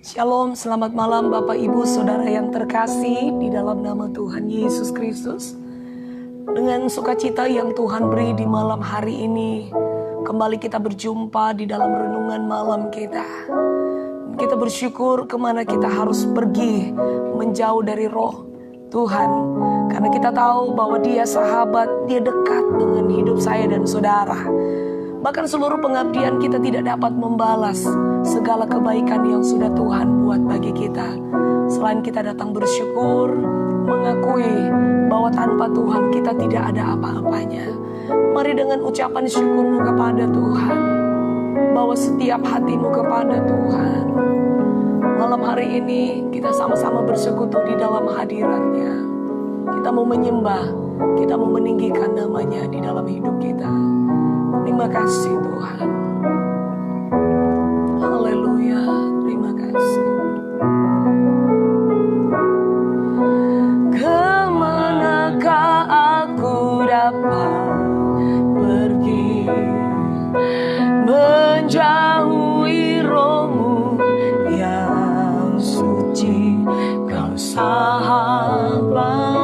Shalom, selamat malam Bapak Ibu Saudara yang terkasih di dalam nama Tuhan Yesus Kristus. Dengan sukacita yang Tuhan beri di malam hari ini, kembali kita berjumpa di dalam renungan malam kita. Kita bersyukur kemana kita harus pergi menjauh dari roh Tuhan. Karena kita tahu bahwa Dia sahabat, Dia dekat dengan hidup saya dan saudara. Bahkan seluruh pengabdian kita tidak dapat membalas segala kebaikan yang sudah Tuhan buat bagi kita. Selain kita datang bersyukur, mengakui bahwa tanpa Tuhan kita tidak ada apa-apanya. Mari dengan ucapan syukurmu kepada Tuhan, bawa setiap hatimu kepada Tuhan. Malam hari ini kita sama-sama bersekutu di dalam hadirat-Nya. Kita mau menyembah, kita mau meninggikan nama-Nya di dalam hidup kita. Terima kasih Tuhan. Haleluya, terima kasih. Kemanakah aku dapat pergi, menjauhi roh-Mu yang suci, Kau sahabat.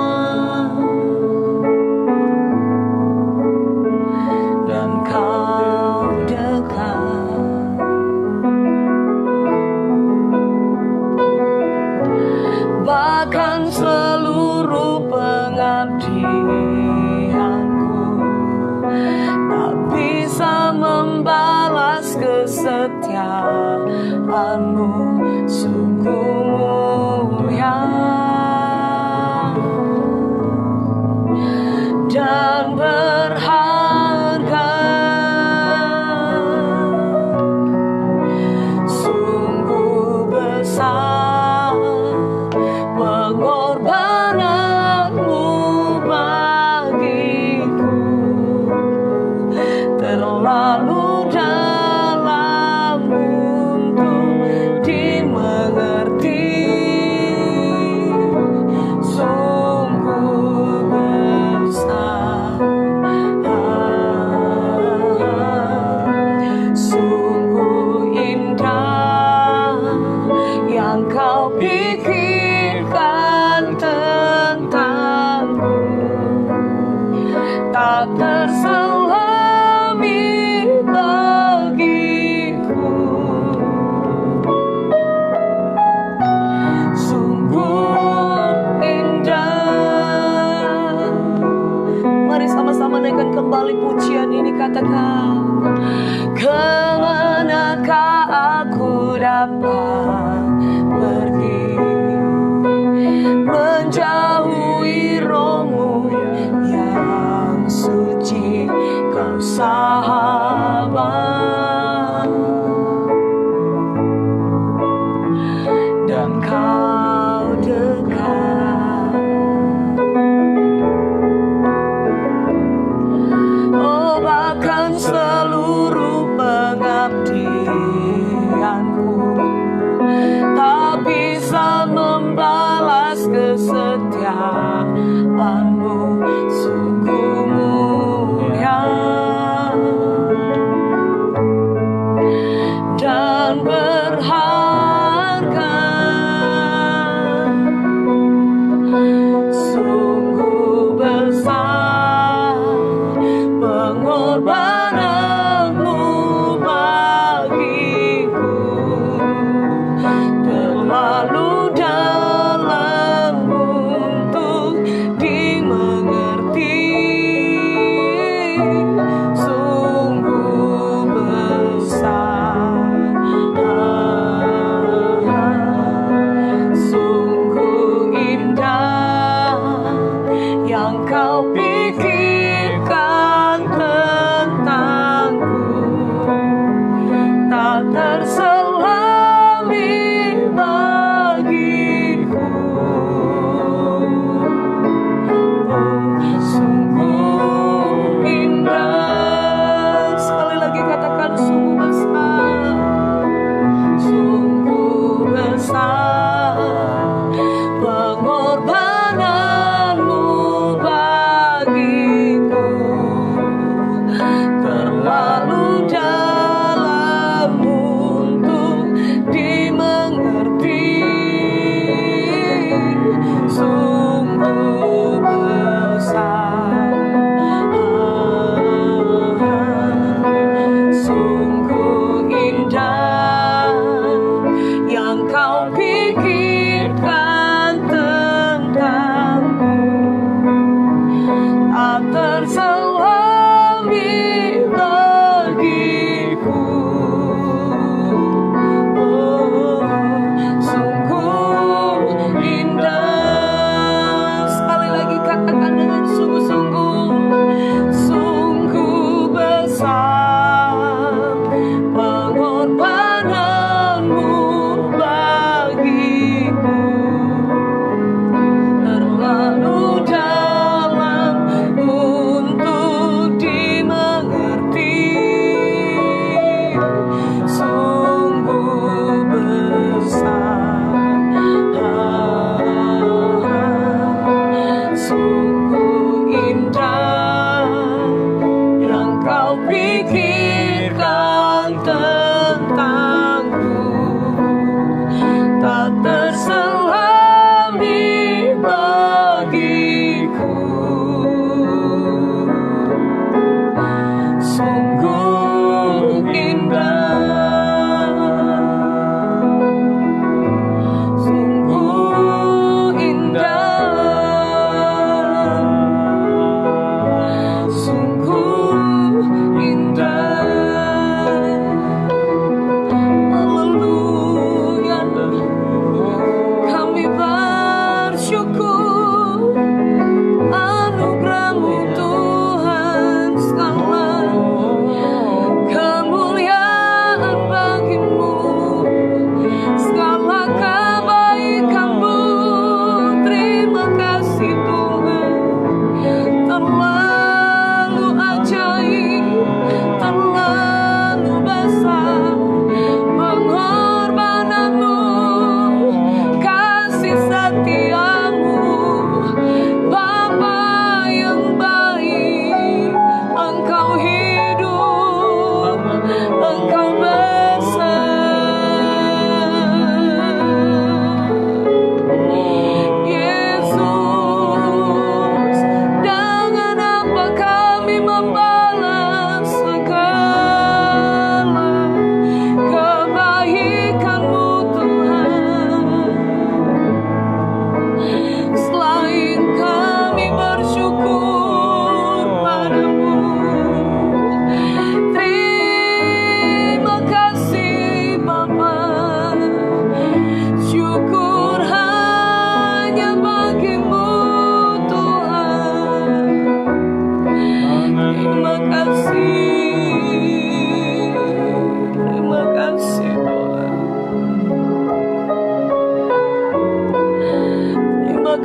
Bahkan seluruh pengabdianku tak bisa membalas kesetiaan-Mu, sungguh mulia dan berharga. Sungguh besar pengorbananmu bagiku, terlalu dalam untuk dimengerti. Sungguh besar, sungguh indah yang Kau pikirkan tentangku, tak terselami bagiku. Sungguh indah. Mari sama-sama naikkan kembali pujian ini, katakan, kemanakah aku dapat pergi, menjauhi roh-Mu yang suci, Kau sahabat dan Kau dekat. Oh, bahkan seluruh pengabdianku tak bisa membalas kesetiaan-Mu, sungguh mulia dan berharga. Sungguh besar pengorbananmu bagiku, terlalu dalam untuk dimengerti. Sungguh besar,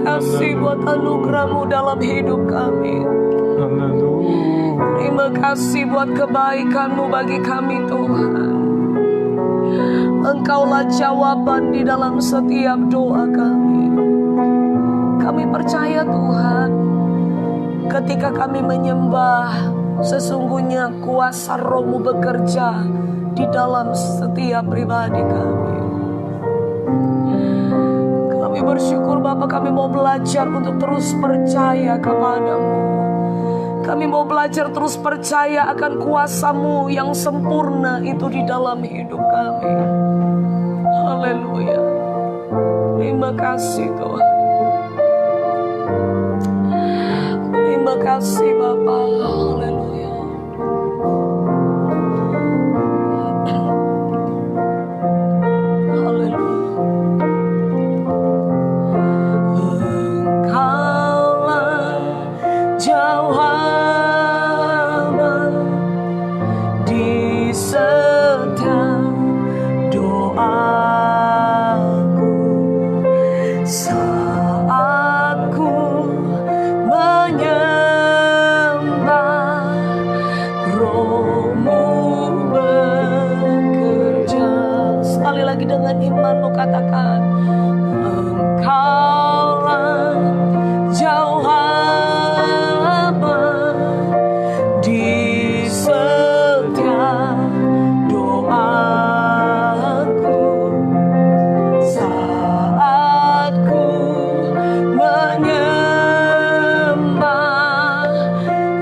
kasih buat anugerah-Mu dalam hidup kami. Terima kasih buat kebaikan-Mu bagi kami Tuhan. Engkaulah jawaban di dalam setiap doa kami. Kami percaya Tuhan, ketika kami menyembah, sesungguhnya kuasa Roh-Mu bekerja di dalam setiap pribadi kami. Kami bersyukur Bapa, kami mau belajar untuk terus percaya kepada-Mu. Kami mau belajar terus percaya akan kuasa-Mu yang sempurna itu di dalam hidup kami. Haleluya. Terima kasih Tuhan. Terima kasih Bapa. Haleluya. Haleluya. Engkaulah jawaban di setiap doaku saat ku menyembah. Roh-Mu bekerja. Sekali lagi dengan iman-Mu katakan, Engkaulah jawaban di setiap doaku saat ku menyembah.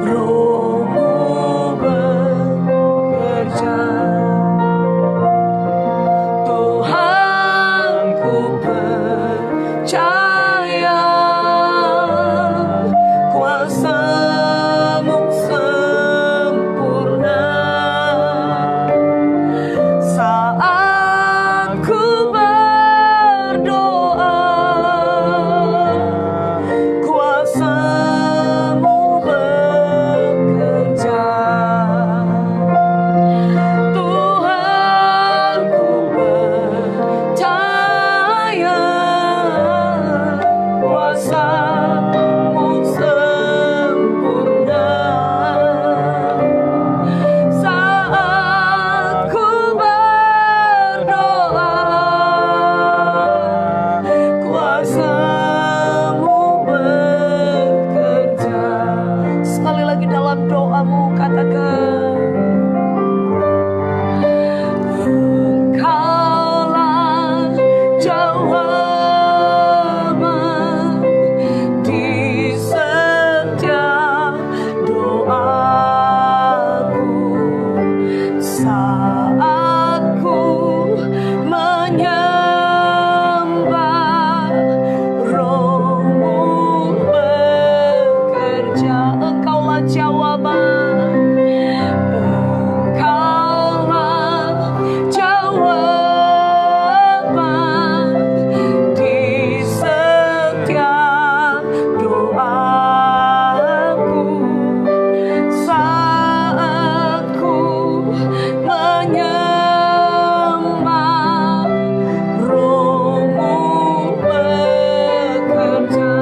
Roh-Mu bekerja. Tuhan, ku percaya kuasa-Mu sempurna saat ku berdoa. Kuasa-Mu bekerja. Tuhan, ku percaya kuasa-Mu sempurna saat ku berdoa. Kuasa-Mu bekerja. Sekali lagi dalam doamu katakan, Engkaulah jawaban di setiap doaku saat ku menyembah. Roh-Mu bekerja. Engkaulah jawaban. Engkaulah jawaban di setiap doaku saat ku menyembah. Roh-Mu bekerja.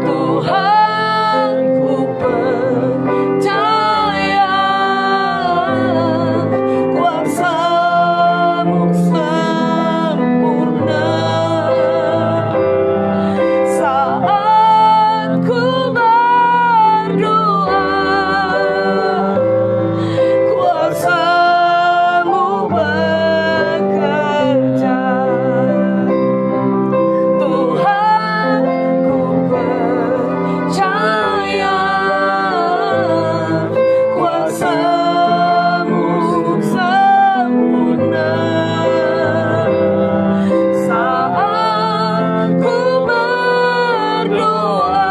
Tuhan, ku percaya kuasa-Mu sempurna saat ku berdoa. Kuasa-Mu bekerja. Tuhan, ku percaya kuasa-Mu sempurna saat ku berdoa.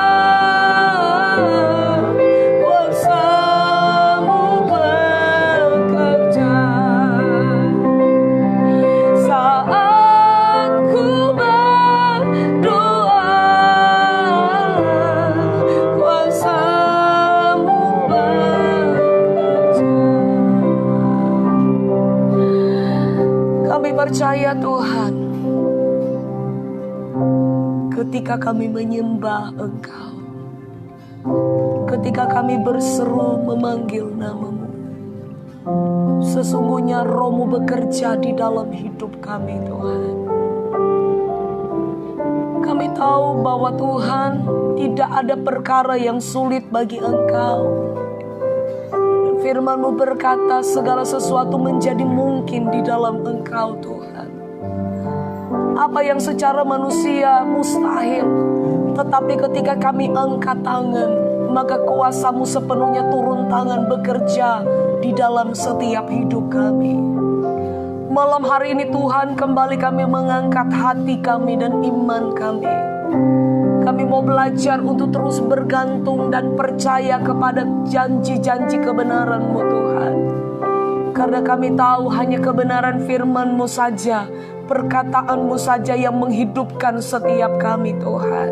Kuasa-Mu bekerja saat ku berdoa. Kuasa-Mu bekerja. Kami percaya Tuhan, ketika kami menyembah Engkau, ketika kami berseru memanggil nama-Mu. Sesungguhnya Roh-Mu bekerja di dalam hidup kami, Tuhan. Kami tahu bahwa Tuhan, tidak ada perkara yang sulit bagi Engkau. Firman-Mu berkata segala sesuatu menjadi mungkin di dalam Engkau, Tuhan. Apa yang secara manusia mustahil, tetapi ketika kami angkat tangan, maka kuasa-Mu sepenuhnya turun tangan bekerja di dalam setiap hidup kami. Malam hari ini Tuhan, kembali kami mengangkat hati kami dan iman kami. Kami mau belajar untuk terus bergantung dan percaya kepada janji-janji kebenaran-Mu, Tuhan. Karena kami tahu hanya kebenaran firman-Mu saja, perkataan-Mu saja yang menghidupkan setiap kami, Tuhan.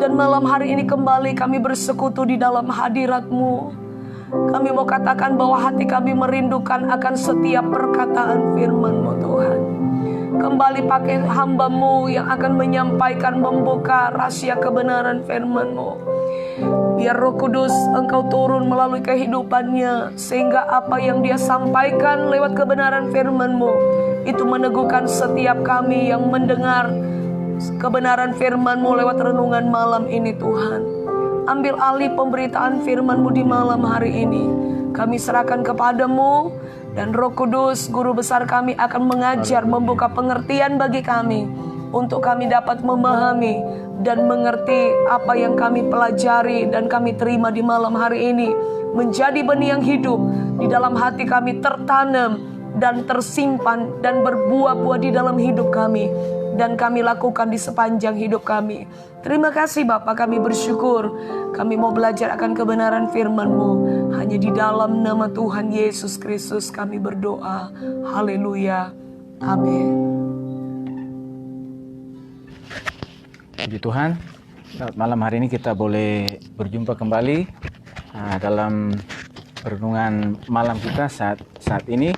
Dan malam hari ini kembali kami bersekutu di dalam hadirat-Mu. Kami mau katakan bahwa hati kami merindukan akan setiap perkataan firman-Mu, Tuhan. Kembali pakai hamba-Mu yang akan menyampaikan, membuka rahasia kebenaran firman-Mu. Biar Roh Kudus Engkau turun melalui kehidupannya, sehingga apa yang dia sampaikan lewat kebenaran firman-Mu itu meneguhkan setiap kami yang mendengar kebenaran firman-Mu lewat renungan malam ini, Tuhan. Ambil alih pemberitaan firman-Mu di malam hari ini. Kami serahkan kepada-Mu, dan Roh Kudus, Guru Besar kami akan mengajar, membuka pengertian bagi kami, untuk kami dapat memahami dan mengerti apa yang kami pelajari dan kami terima di malam hari ini, menjadi benih yang hidup di dalam hati kami, tertanam dan tersimpan dan berbuah-buah di dalam hidup kami, dan kami lakukan di sepanjang hidup kami. Terima kasih Bapa, kami bersyukur. Kami mau belajar akan kebenaran firman-Mu. Hanya di dalam nama Tuhan Yesus Kristus kami berdoa. Haleluya. Amin. Puji Tuhan, malam hari ini kita boleh berjumpa kembali dalam renungan malam kita saat ini.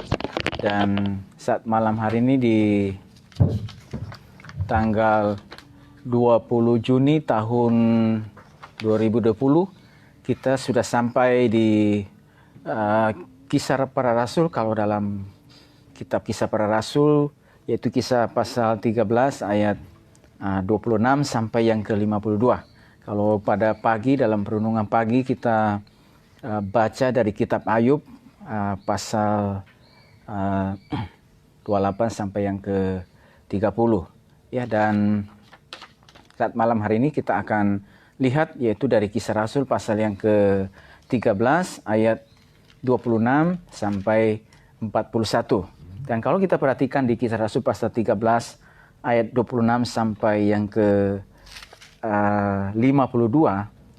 Dan saat malam hari ini di tanggal 20 Juni tahun 2020, kita sudah sampai di Kisah Para Rasul. Kalau dalam kitab Kisah Para Rasul, yaitu Kisah pasal 13 ayat 26 sampai yang ke-52. Kalau pada pagi, dalam perenungan pagi, kita baca dari kitab Ayub pasal 28 sampai yang ke-30. Ya, dan saat malam hari ini kita akan lihat yaitu dari Kisah Rasul pasal yang ke-13 ayat 26 sampai 41. Dan kalau kita perhatikan di Kisah Rasul pasal 13 ayat 26 sampai yang ke 52,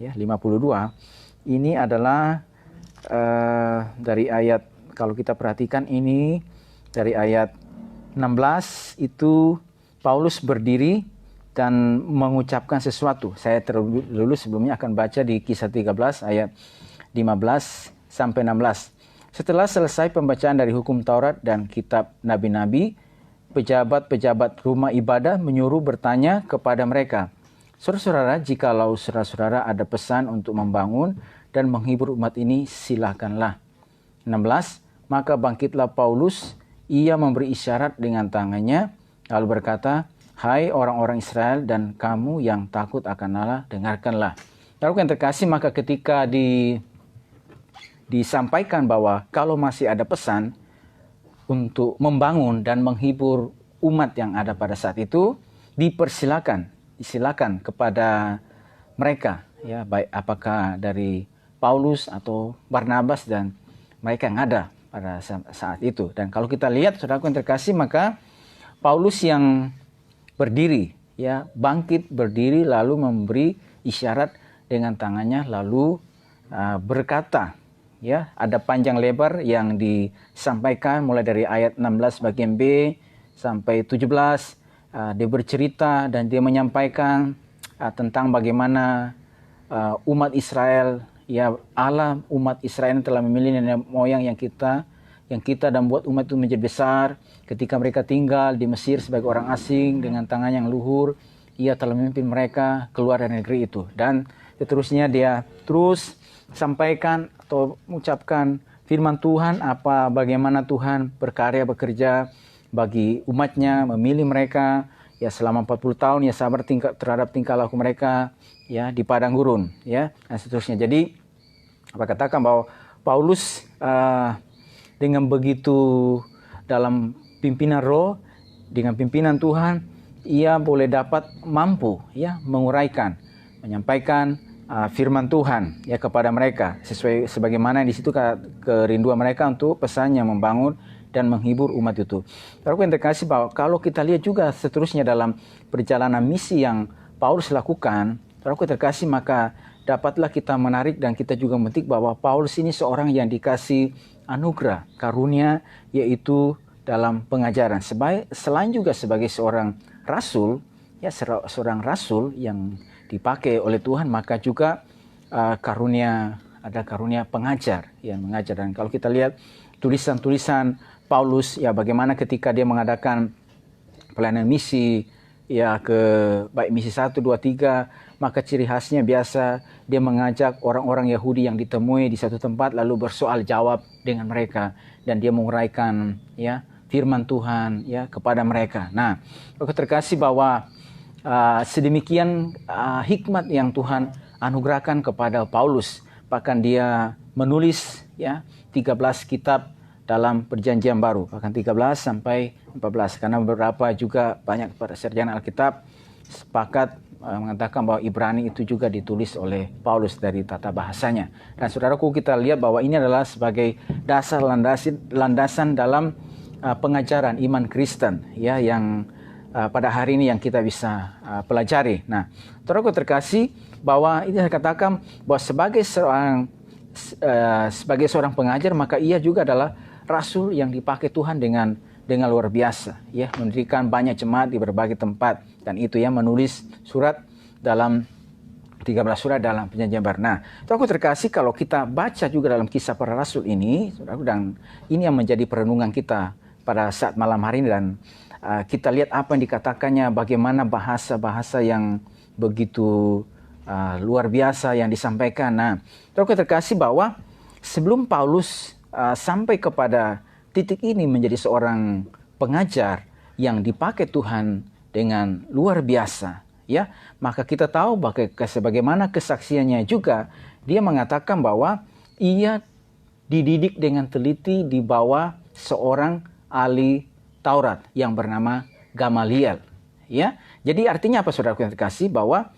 ya 52, ini adalah dari ayat, kalau kita perhatikan ini dari ayat 16 itu Paulus berdiri dan mengucapkan sesuatu. Saya terlulu sebelumnya akan baca di Kisah 13 ayat 15 sampai 16. Setelah selesai pembacaan dari hukum Taurat dan kitab nabi-nabi, pejabat-pejabat rumah ibadah menyuruh bertanya kepada mereka, "Saudara-saudara, jikalau saudara-saudara ada pesan untuk membangun dan menghibur umat ini, silakanlah." 16. Maka bangkitlah Paulus, ia memberi isyarat dengan tangannya, lalu berkata, "Hai orang-orang Israel dan kamu yang takut akan Allah, dengarkanlah." Lalu yang terkasih, maka ketika disampaikan bahwa kalau masih ada pesan untuk membangun dan menghibur umat yang ada pada saat itu, disilakan kepada mereka, ya, baik apakah dari Paulus atau Barnabas dan mereka yang ada pada saat itu. Dan kalau kita lihat, saudaraku yang terkasih, maka Paulus yang berdiri, ya, bangkit berdiri lalu memberi isyarat dengan tangannya, lalu berkata, ya, ada panjang lebar yang disampaikan mulai dari ayat 16 bagian B sampai 17. Dia bercerita dan dia menyampaikan tentang bagaimana umat Israel, ya, Allah umat Israel telah memilih nenek moyang yang kita dan buat umat itu menjadi besar ketika mereka tinggal di Mesir sebagai orang asing dengan tangan yang luhur. ia telah memimpin mereka keluar dari negeri itu. Dan seterusnya dia terus sampaikan atau mengucapkan firman Tuhan, bagaimana Tuhan berkarya bekerja bagi umatnya, memilih mereka ya selama 40 tahun ya sabar terhadap tingkah laku mereka ya di padang gurun ya dan seterusnya. Jadi katakan bahwa Paulus dengan begitu dalam pimpinan roh, dengan pimpinan Tuhan, ia boleh dapat mampu ya menguraikan, menyampaikan firman Tuhan ya kepada mereka sesuai sebagaimana di situ kerinduan mereka untuk pesannya membangun dan menghibur umat itu. Saudaraku yang terkasih, bahwa kalau kita lihat juga seterusnya dalam perjalanan misi yang Paulus lakukan, saudaraku terkasih, maka dapatlah kita menarik dan kita juga memetik bahwa Paulus ini seorang yang dikasih anugerah, karunia, yaitu dalam pengajaran. Selain juga sebagai seorang rasul, ya seorang rasul yang dipakai oleh Tuhan, maka juga ada karunia pengajar yang mengajar. Dan kalau kita lihat tulisan-tulisan Paulus ya bagaimana ketika dia mengadakan pelayanan misi ya baik misi 1, 2, 3, maka ciri khasnya biasa dia mengajak orang-orang Yahudi yang ditemui di satu tempat lalu bersoal jawab dengan mereka dan dia menguraikan ya firman Tuhan ya kepada mereka. Nah, aku terkasih bahwa sedemikian hikmat yang Tuhan anugerahkan kepada Paulus, bahkan dia menulis ya 13 kitab dalam perjanjian baru, bahkan 13 sampai 14, karena beberapa juga banyak para sarjana Alkitab sepakat mengatakan bahwa Ibrani itu juga ditulis oleh Paulus dari tata bahasanya. Dan saudaraku, kita lihat bahwa ini adalah sebagai dasar landasan dalam pengajaran iman Kristen ya yang pada hari ini yang kita bisa pelajari. Nah, saudaraku terkasih, bahwa ini saya katakan bahwa sebagai seorang pengajar, maka ia juga adalah rasul yang dipakai Tuhan dengan luar biasa ya, mendirikan banyak jemaat di berbagai tempat, dan itu ya menulis surat dalam 13 surat dalam perjanjian baru. Nah, itu aku terkasih, kalau kita baca juga dalam kisah para rasul ini, saudaraku, dan ini yang menjadi perenungan kita pada saat malam hari ini, dan kita lihat apa yang dikatakannya, bagaimana bahasa-bahasa yang begitu luar biasa yang disampaikan. Nah, saudaraku terkasih, bahwa sebelum Paulus sampai kepada titik ini menjadi seorang pengajar yang dipakai Tuhan dengan luar biasa ya, maka kita tahu sebagaimana kesaksiannya juga, dia mengatakan bahwa ia dididik dengan teliti di bawah seorang ahli Taurat yang bernama Gamaliel ya. Jadi artinya apa, saudaraku yang terkasih, bahwa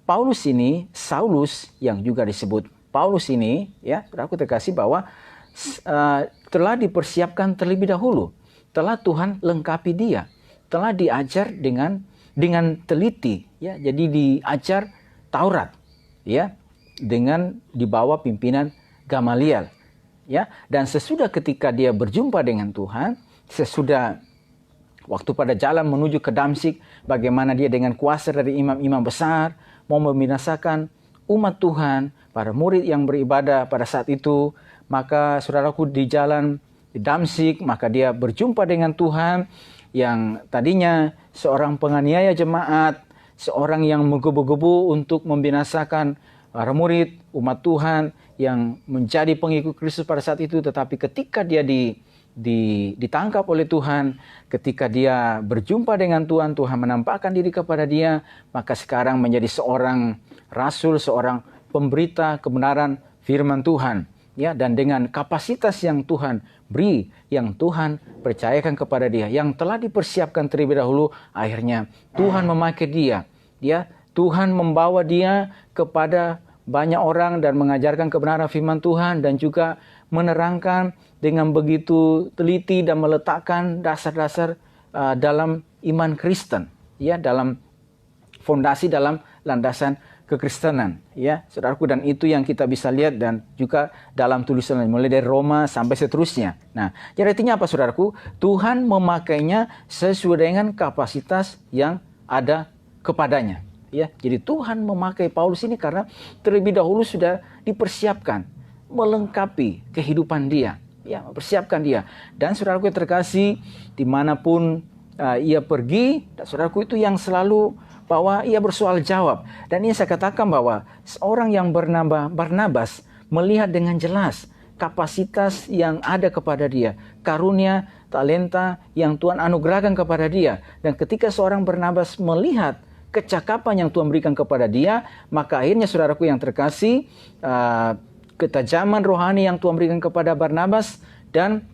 Paulus ini, Saulus yang juga disebut Paulus ini ya, saudaraku terkasih, bahwa telah dipersiapkan terlebih dahulu, telah Tuhan lengkapi dia, telah diajar dengan teliti ya. Jadi diajar Taurat ya dengan di bawah pimpinan Gamaliel ya. Dan sesudah ketika dia berjumpa dengan Tuhan, sesudah waktu pada jalan menuju ke Damsyik, bagaimana dia dengan kuasa dari imam-imam besar mau membinasakan umat Tuhan, para murid yang beribadah pada saat itu. Maka saudaraku, di jalan di Damsyik, maka dia berjumpa dengan Tuhan yang tadinya seorang penganiaya jemaat, seorang yang menggebu-gebu untuk membinasakan para murid umat Tuhan yang menjadi pengikut Kristus pada saat itu. Tetapi ketika dia ditangkap oleh Tuhan, ketika dia berjumpa dengan Tuhan, Tuhan menampakkan diri kepada dia, maka sekarang menjadi seorang rasul, seorang pemberita kebenaran firman Tuhan. Ya, dan dengan kapasitas yang Tuhan beri, yang Tuhan percayakan kepada dia, yang telah dipersiapkan terlebih dahulu, akhirnya Tuhan memakai dia. Ya, Tuhan membawa dia kepada banyak orang dan mengajarkan kebenaran firman Tuhan, dan juga menerangkan dengan begitu teliti dan meletakkan dasar-dasar dalam iman Kristen, ya, dalam fondasi, dalam landasan kekristenan ya saudaraku. Dan itu yang kita bisa lihat dan juga dalam tulisan mulai dari Roma sampai seterusnya. Nah, jadi artinya apa, saudaraku? Tuhan memakainya sesuai dengan kapasitas yang ada kepadanya ya. Jadi Tuhan memakai Paulus ini karena terlebih dahulu sudah dipersiapkan, melengkapi kehidupan dia ya, mempersiapkan dia. Dan saudaraku yang terkasih, dimanapun ia pergi, dan saudaraku, itu yang selalu bahwa ia bersoal jawab. Dan ini saya katakan bahwa seorang yang bernama Barnabas melihat dengan jelas kapasitas yang ada kepada dia, karunia, talenta yang Tuhan anugerahkan kepada dia. Dan ketika seorang Barnabas melihat kecakapan yang Tuhan berikan kepada dia, maka akhirnya saudaraku yang terkasih, ketajaman rohani yang Tuhan berikan kepada Barnabas dan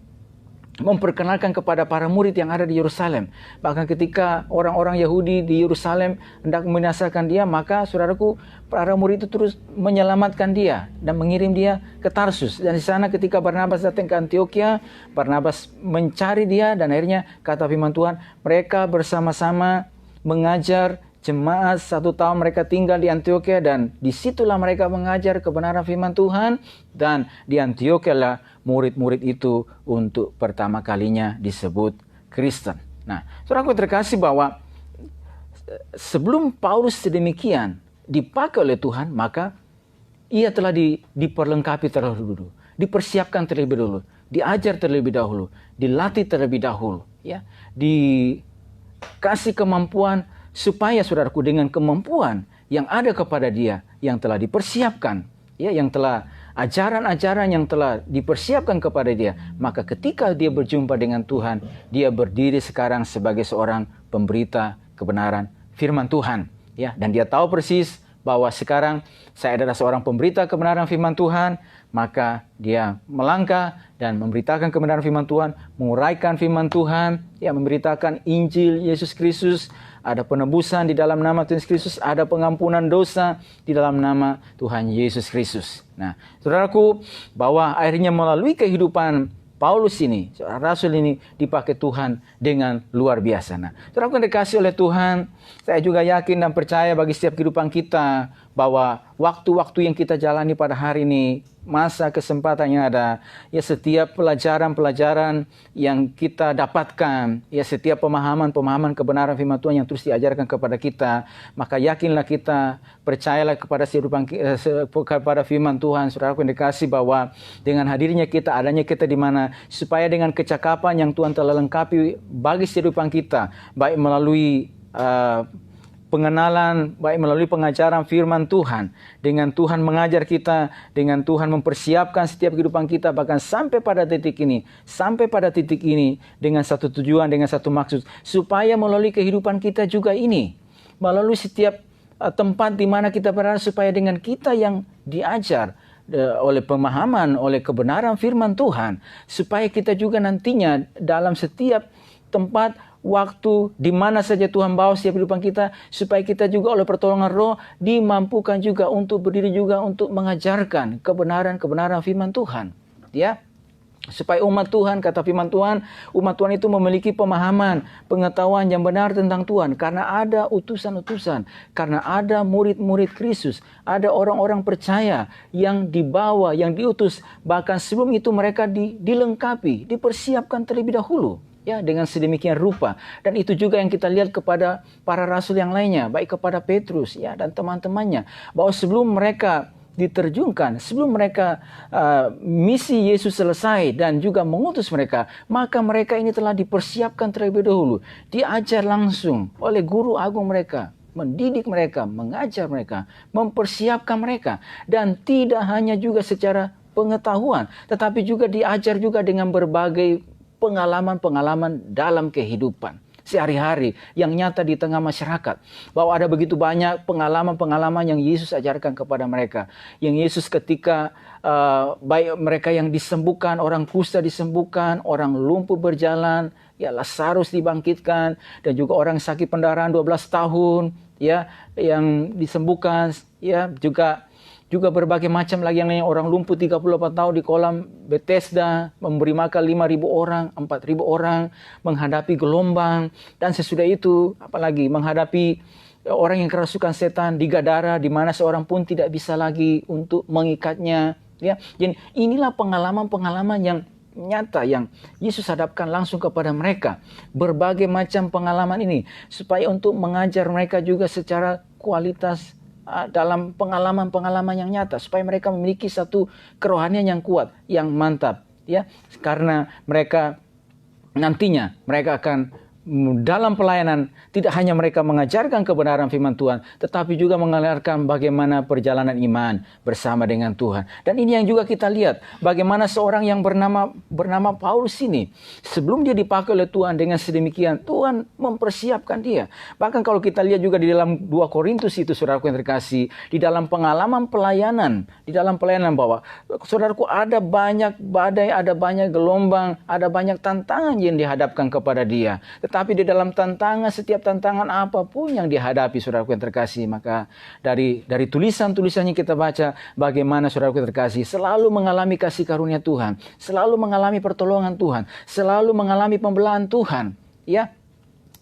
memperkenalkan kepada para murid yang ada di Yerusalem. Bahkan ketika orang-orang Yahudi di Yerusalem hendak membinasakan dia, maka saudaraku, para murid itu terus menyelamatkan dia dan mengirim dia ke Tarsus. Dan di sana ketika Barnabas datang ke Antioquia, Barnabas mencari dia dan akhirnya kata firman Tuhan, mereka bersama-sama mengajar jemaat 1 tahun mereka tinggal di Antioquia, dan disitulah mereka mengajar kebenaran firman Tuhan, dan di Antioquia lah murid-murid itu untuk pertama kalinya disebut Kristen. Nah, saudaraku terkasih, bahwa sebelum Paulus sedemikian dipakai oleh Tuhan, maka ia telah diperlengkapi terlebih dulu, dipersiapkan terlebih dulu, diajar terlebih dahulu, dilatih terlebih dahulu, ya, dikasih kemampuan supaya saudaraku dengan kemampuan yang ada kepada dia, yang telah dipersiapkan, ya, yang telah ajaran-ajaran yang telah dipersiapkan kepada dia, maka ketika dia berjumpa dengan Tuhan, dia berdiri sekarang sebagai seorang pemberita kebenaran firman Tuhan, ya, dan dia tahu persis bahwa sekarang saya adalah seorang pemberita kebenaran firman Tuhan, maka dia melangkah dan memberitakan kebenaran firman Tuhan, menguraikan firman Tuhan, ya, memberitakan Injil Yesus Kristus. Ada penebusan di dalam nama Tuhan Yesus Kristus, ada pengampunan dosa di dalam nama Tuhan Yesus Kristus. Nah, saudaraku, bahwa akhirnya melalui kehidupan Paulus ini, seorang rasul ini dipakai Tuhan dengan luar biasa. Nah, saudaraku yang dikasih oleh Tuhan, saya juga yakin dan percaya bagi setiap kehidupan kita bahwa waktu-waktu yang kita jalani pada hari ini, masa kesempatan yang ada, ya, setiap pelajaran-pelajaran yang kita dapatkan, ya, setiap pemahaman kebenaran firman Tuhan yang terus diajarkan kepada kita, maka yakinlah kita, percayalah kepada kepada firman Tuhan, saudaraku yang dikasih, bahwa dengan hadirnya kita, adanya kita di mana, supaya dengan kecakapan yang Tuhan telah lengkapi bagi kehidupan kita, baik melalui pengenalan, baik melalui pengajaran firman Tuhan, dengan Tuhan mengajar kita, dengan Tuhan mempersiapkan setiap kehidupan kita, bahkan sampai pada titik ini, dengan satu tujuan, dengan satu maksud, supaya melalui kehidupan kita juga ini, melalui setiap tempat di mana kita berada, supaya dengan kita yang diajar oleh pemahaman, oleh kebenaran firman Tuhan, supaya kita juga nantinya dalam setiap tempat, waktu, di mana saja Tuhan bawa setiap kehidupan kita, supaya kita juga oleh pertolongan Roh dimampukan juga untuk berdiri juga untuk mengajarkan kebenaran firman Tuhan, ya. Supaya umat Tuhan, kata firman Tuhan, umat Tuhan itu memiliki pemahaman, pengetahuan yang benar tentang Tuhan, karena ada utusan-utusan, karena ada murid-murid Kristus, ada orang-orang percaya yang dibawa, yang diutus, bahkan sebelum itu mereka dilengkapi, dipersiapkan terlebih dahulu, ya, dengan sedemikian rupa. Dan itu juga yang kita lihat kepada para rasul yang lainnya, baik kepada Petrus, ya, dan teman-temannya, bahwa sebelum mereka diterjunkan, sebelum mereka misi Yesus selesai dan juga mengutus mereka, maka mereka ini telah dipersiapkan terlebih dahulu, diajar langsung oleh guru agung mereka, mendidik mereka, mengajar mereka, mempersiapkan mereka, dan tidak hanya juga secara pengetahuan, tetapi juga diajar juga dengan berbagai pengalaman-pengalaman dalam kehidupan sehari-hari yang nyata di tengah masyarakat. Bahwa ada begitu banyak pengalaman-pengalaman yang Yesus ajarkan kepada mereka. Yang Yesus ketika baik mereka yang disembuhkan, orang kusta disembuhkan, orang lumpuh berjalan, ya, Lazarus dibangkitkan, dan juga orang sakit pendarahan 12 tahun, ya, yang disembuhkan, ya, juga berbagai macam lagi yang lain, orang lumpuh 38 tahun di kolam Bethesda, memberi makan 5.000 orang, 4.000 orang, menghadapi gelombang, dan sesudah itu apalagi menghadapi orang yang kerasukan setan di Gadara, di mana seorang pun tidak bisa lagi untuk mengikatnya, ya. Jadi inilah pengalaman-pengalaman yang nyata yang Yesus hadapkan langsung kepada mereka. Berbagai macam pengalaman ini supaya untuk mengajar mereka juga secara kualitas dalam pengalaman-pengalaman yang nyata, supaya mereka memiliki satu kerohanian yang kuat, yang mantap, ya, karena mereka nantinya mereka akan dalam pelayanan tidak hanya mereka mengajarkan kebenaran firman Tuhan, tetapi juga mengajarkan bagaimana perjalanan iman bersama dengan Tuhan. Dan ini yang juga kita lihat, bagaimana seorang yang bernama Paulus ini, sebelum dia dipakai oleh Tuhan dengan sedemikian, Tuhan mempersiapkan dia. Bahkan kalau kita lihat juga di dalam 2 Korintus itu, saudaraku yang terkasih, di dalam pengalaman pelayanan, bahwa saudaraku ada banyak badai, ada banyak gelombang, ada banyak tantangan yang dihadapkan kepada dia. Tapi di dalam tantangan, setiap tantangan apapun yang dihadapi, saudaraku yang terkasih, maka dari tulisan-tulisannya kita baca bagaimana, saudaraku yang terkasih, selalu mengalami kasih karunia Tuhan, selalu mengalami pertolongan Tuhan, selalu mengalami pembelaan Tuhan, ya.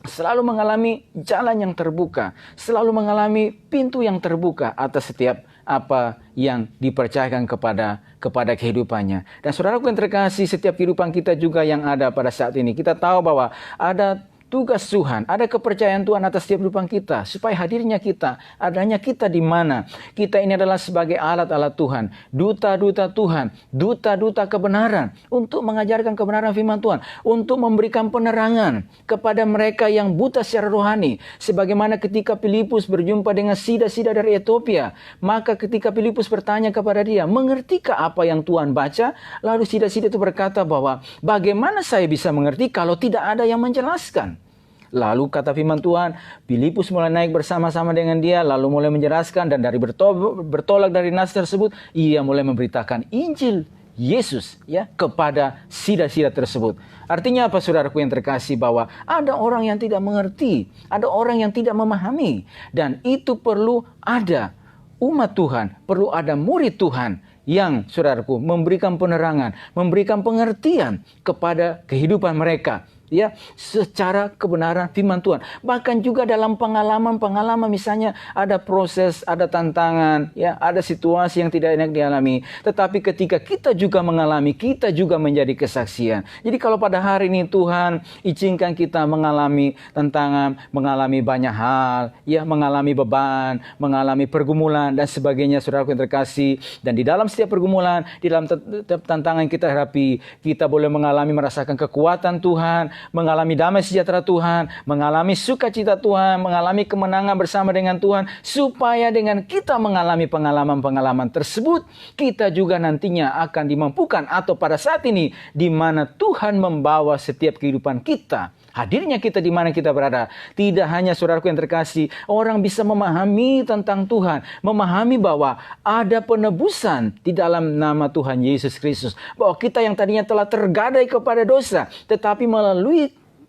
Selalu mengalami jalan yang terbuka, selalu mengalami pintu yang terbuka atas setiap apa yang dipercayakan kepada kehidupannya. Dan saudaraku yang terkasih, setiap kehidupan kita juga yang ada pada saat ini, kita tahu bahwa ada tugas Tuhan, ada kepercayaan Tuhan atas setiap kehidupan kita, supaya hadirnya kita, adanya kita di mana kita ini adalah sebagai alat-alat Tuhan, duta-duta Tuhan, duta-duta kebenaran, untuk mengajarkan kebenaran firman Tuhan, untuk memberikan penerangan kepada mereka yang buta secara rohani. Sebagaimana ketika Filipus berjumpa dengan sida-sida dari Ethiopia, maka ketika Filipus bertanya kepada dia, mengertikah apa yang Tuhan baca? Lalu sida-sida itu berkata bahwa, bagaimana saya bisa mengerti kalau tidak ada yang menjelaskan? Lalu kata firman Tuhan, Filipus mulai naik bersama-sama dengan dia, lalu mulai menjelaskan, dan dari bertolak dari nas tersebut, ia mulai memberitakan Injil Yesus, ya, kepada sida-sida tersebut. Artinya apa, saudaraku yang terkasih, bahwa ada orang yang tidak mengerti, ada orang yang tidak memahami, dan itu perlu ada umat Tuhan, perlu ada murid Tuhan yang, saudaraku, memberikan penerangan, memberikan pengertian kepada kehidupan mereka, ya, secara kebenaran firman Tuhan. Bahkan juga dalam pengalaman misalnya ada proses, ada tantangan, ya, ada situasi yang tidak enak dialami. Tetapi ketika kita juga mengalami, kita juga menjadi kesaksian. Jadi kalau pada hari ini Tuhan izinkan kita mengalami tantangan, mengalami banyak hal, ya, mengalami beban, mengalami pergumulan dan sebagainya, saudaraku yang terkasih. Dan di dalam setiap pergumulan, di dalam tantangan kita hadapi, kita boleh merasakan kekuatan Tuhan, mengalami damai sejahtera Tuhan, mengalami sukacita Tuhan, mengalami kemenangan bersama dengan Tuhan, supaya dengan kita mengalami pengalaman-pengalaman tersebut, kita juga nantinya akan dimampukan, atau pada saat ini di mana Tuhan membawa setiap kehidupan kita, hadirnya kita di mana kita berada. Tidak hanya, saudaraku yang terkasih, orang bisa memahami tentang Tuhan, memahami bahwa ada penebusan di dalam nama Tuhan Yesus Kristus, bahwa kita yang tadinya telah tergadai kepada dosa, tetapi melalui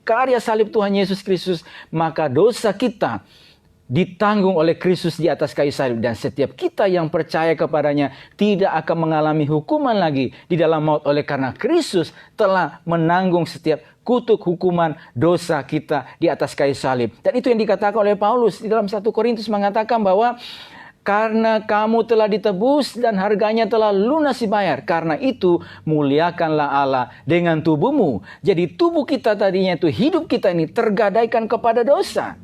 karya salib Tuhan Yesus Kristus, maka dosa kita ditanggung oleh Kristus di atas kayu salib, dan setiap kita yang percaya kepadanya tidak akan mengalami hukuman lagi di dalam maut, oleh karena Kristus telah menanggung setiap kutuk hukuman dosa kita di atas kayu salib. Dan itu yang dikatakan oleh Paulus di dalam 1 Korintus, mengatakan bahwa karena kamu telah ditebus dan harganya telah lunas dibayar, karena itu muliakanlah Allah dengan tubuhmu. Jadi tubuh kita tadinya itu, hidup kita ini tergadaikan kepada dosa,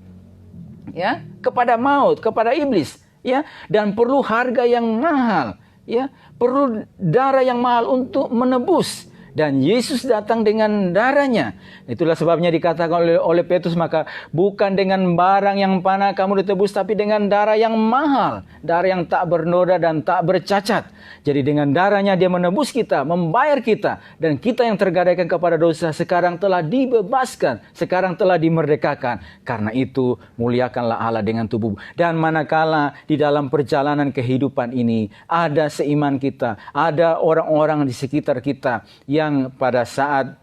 ya, kepada maut, kepada iblis, ya, dan perlu harga yang mahal, ya, perlu darah yang mahal untuk menebus. Dan Yesus datang dengan darahnya. Itulah sebabnya dikatakan oleh Petrus, maka bukan dengan barang yang panah kamu ditebus, tapi dengan darah yang mahal, darah yang tak bernoda dan tak bercacat. Jadi dengan darahnya dia menebus kita, membayar kita, dan kita yang tergadaikan kepada dosa sekarang telah dibebaskan, sekarang telah dimerdekakan. Karena itu muliakanlah Allah dengan tubuh. Dan manakala di dalam perjalanan kehidupan ini ada seiman kita, ada orang-orang di sekitar kita yang pada saat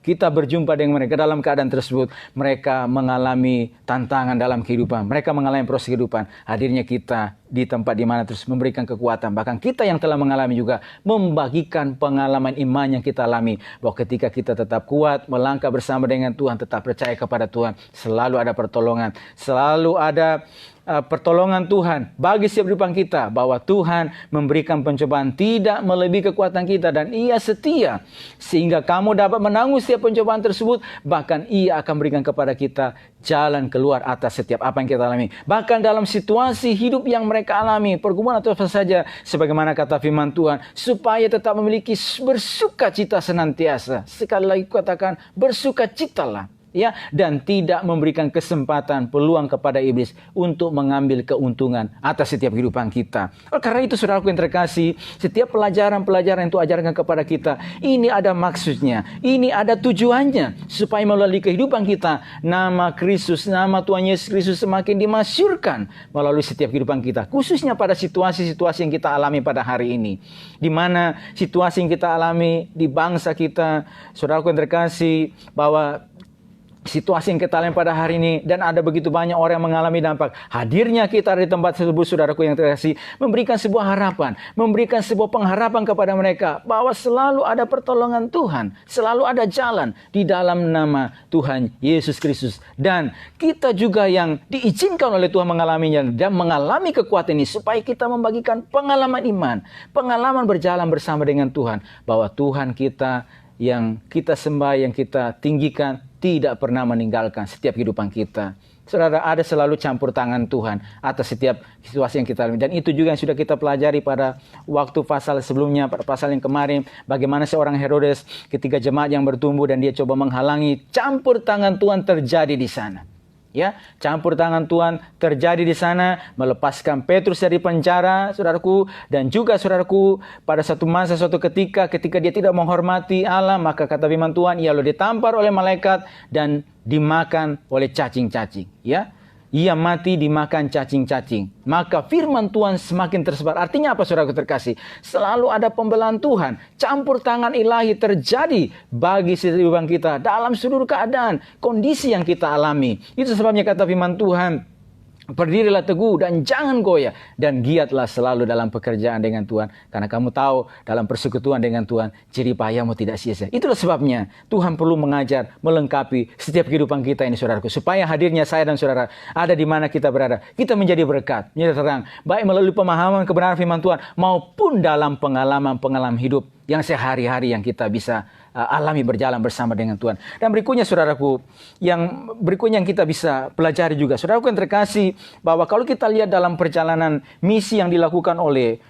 kita berjumpa dengan mereka dalam keadaan tersebut, mereka mengalami tantangan dalam kehidupan, mereka mengalami proses kehidupan, hadirnya kita di tempat di mana terus memberikan kekuatan. Bahkan kita yang telah mengalami juga membagikan pengalaman iman yang kita alami, bahwa ketika kita tetap kuat melangkah bersama dengan Tuhan, tetap percaya kepada Tuhan, selalu ada pertolongan, selalu ada pertolongan Tuhan bagi setiap kehidupan kita, bahwa Tuhan memberikan pencobaan tidak melebihi kekuatan kita, dan Ia setia sehingga kamu dapat menanggung setiap pencobaan tersebut. Bahkan Ia akan berikan kepada kita jalan keluar atas setiap apa yang kita alami. Bahkan dalam situasi hidup yang mereka alami, pergumulan atau apa saja, sebagaimana kata firman Tuhan, supaya tetap memiliki bersukacita senantiasa. Sekali lagi katakan, bersukacitalah. ya, dan tidak memberikan kesempatan peluang kepada iblis untuk mengambil keuntungan atas setiap kehidupan kita. Karena itu saudaraku yang terkasih, setiap pelajaran-pelajaran yang Tuhan ajarkan kepada kita, ini ada maksudnya, ini ada tujuannya, supaya melalui kehidupan kita, nama Kristus, nama Tuhan Yesus Kristus semakin dimasyurkan melalui setiap kehidupan kita, khususnya pada situasi-situasi yang kita alami pada hari ini, di mana situasi yang kita alami di bangsa kita, saudaraku yang terkasih, bahwa situasi yang kita alami pada hari ini, dan ada begitu banyak orang yang mengalami dampak. Hadirnya kita di tempat tersebut, saudaraku yang terkasih, memberikan sebuah harapan, memberikan sebuah pengharapan kepada mereka bahwa selalu ada pertolongan Tuhan, selalu ada jalan di dalam nama Tuhan Yesus Kristus. Dan kita juga yang diizinkan oleh Tuhan mengalaminya dan mengalami kekuatan ini, supaya kita membagikan pengalaman iman, pengalaman berjalan bersama dengan Tuhan, bahwa Tuhan kita yang kita sembah, yang kita tinggikan, tidak pernah meninggalkan setiap kehidupan kita. Saudara, ada selalu campur tangan Tuhan atas setiap situasi yang kita alami. Dan itu juga yang sudah kita pelajari pada waktu pasal sebelumnya, pada pasal yang kemarin. Bagaimana seorang Herodes ketika jemaat yang bertumbuh dan dia coba menghalangi, campur tangan Tuhan terjadi di sana. Ya, campur tangan Tuhan terjadi di sana, melepaskan Petrus dari penjara, saudaraku, dan juga saudaraku, pada satu masa, suatu ketika dia tidak menghormati Allah, maka kata firman Tuhan, ia lalu ditampar oleh malaikat dan dimakan oleh cacing-cacing. Ya, ia mati dimakan cacing-cacing. Maka firman Tuhan semakin tersebar. Artinya apa, saudaraku terkasih? Selalu ada pembelaan Tuhan. Campur tangan ilahi terjadi bagi kehidupan kita dalam seluruh keadaan, kondisi yang kita alami. Itu sebabnya kata firman Tuhan, berdirilah teguh dan jangan goyah, dan giatlah selalu dalam pekerjaan dengan Tuhan, karena kamu tahu dalam persekutuan dengan Tuhan jerih payahmu tidak sia-sia. Itulah sebabnya Tuhan perlu mengajar, melengkapi setiap kehidupan kita ini, saudaraku, supaya hadirnya saya dan saudara ada di mana kita berada, kita menjadi berkat, menjadi terang, baik melalui pemahaman kebenaran firman Tuhan maupun dalam pengalaman-pengalaman hidup yang sehari-hari yang kita bisa alami berjalan bersama dengan Tuhan. Dan berikutnya, saudaraku, yang berikutnya yang kita bisa pelajari juga, saudaraku yang terkasih, bahwa kalau kita lihat dalam perjalanan misi yang dilakukan oleh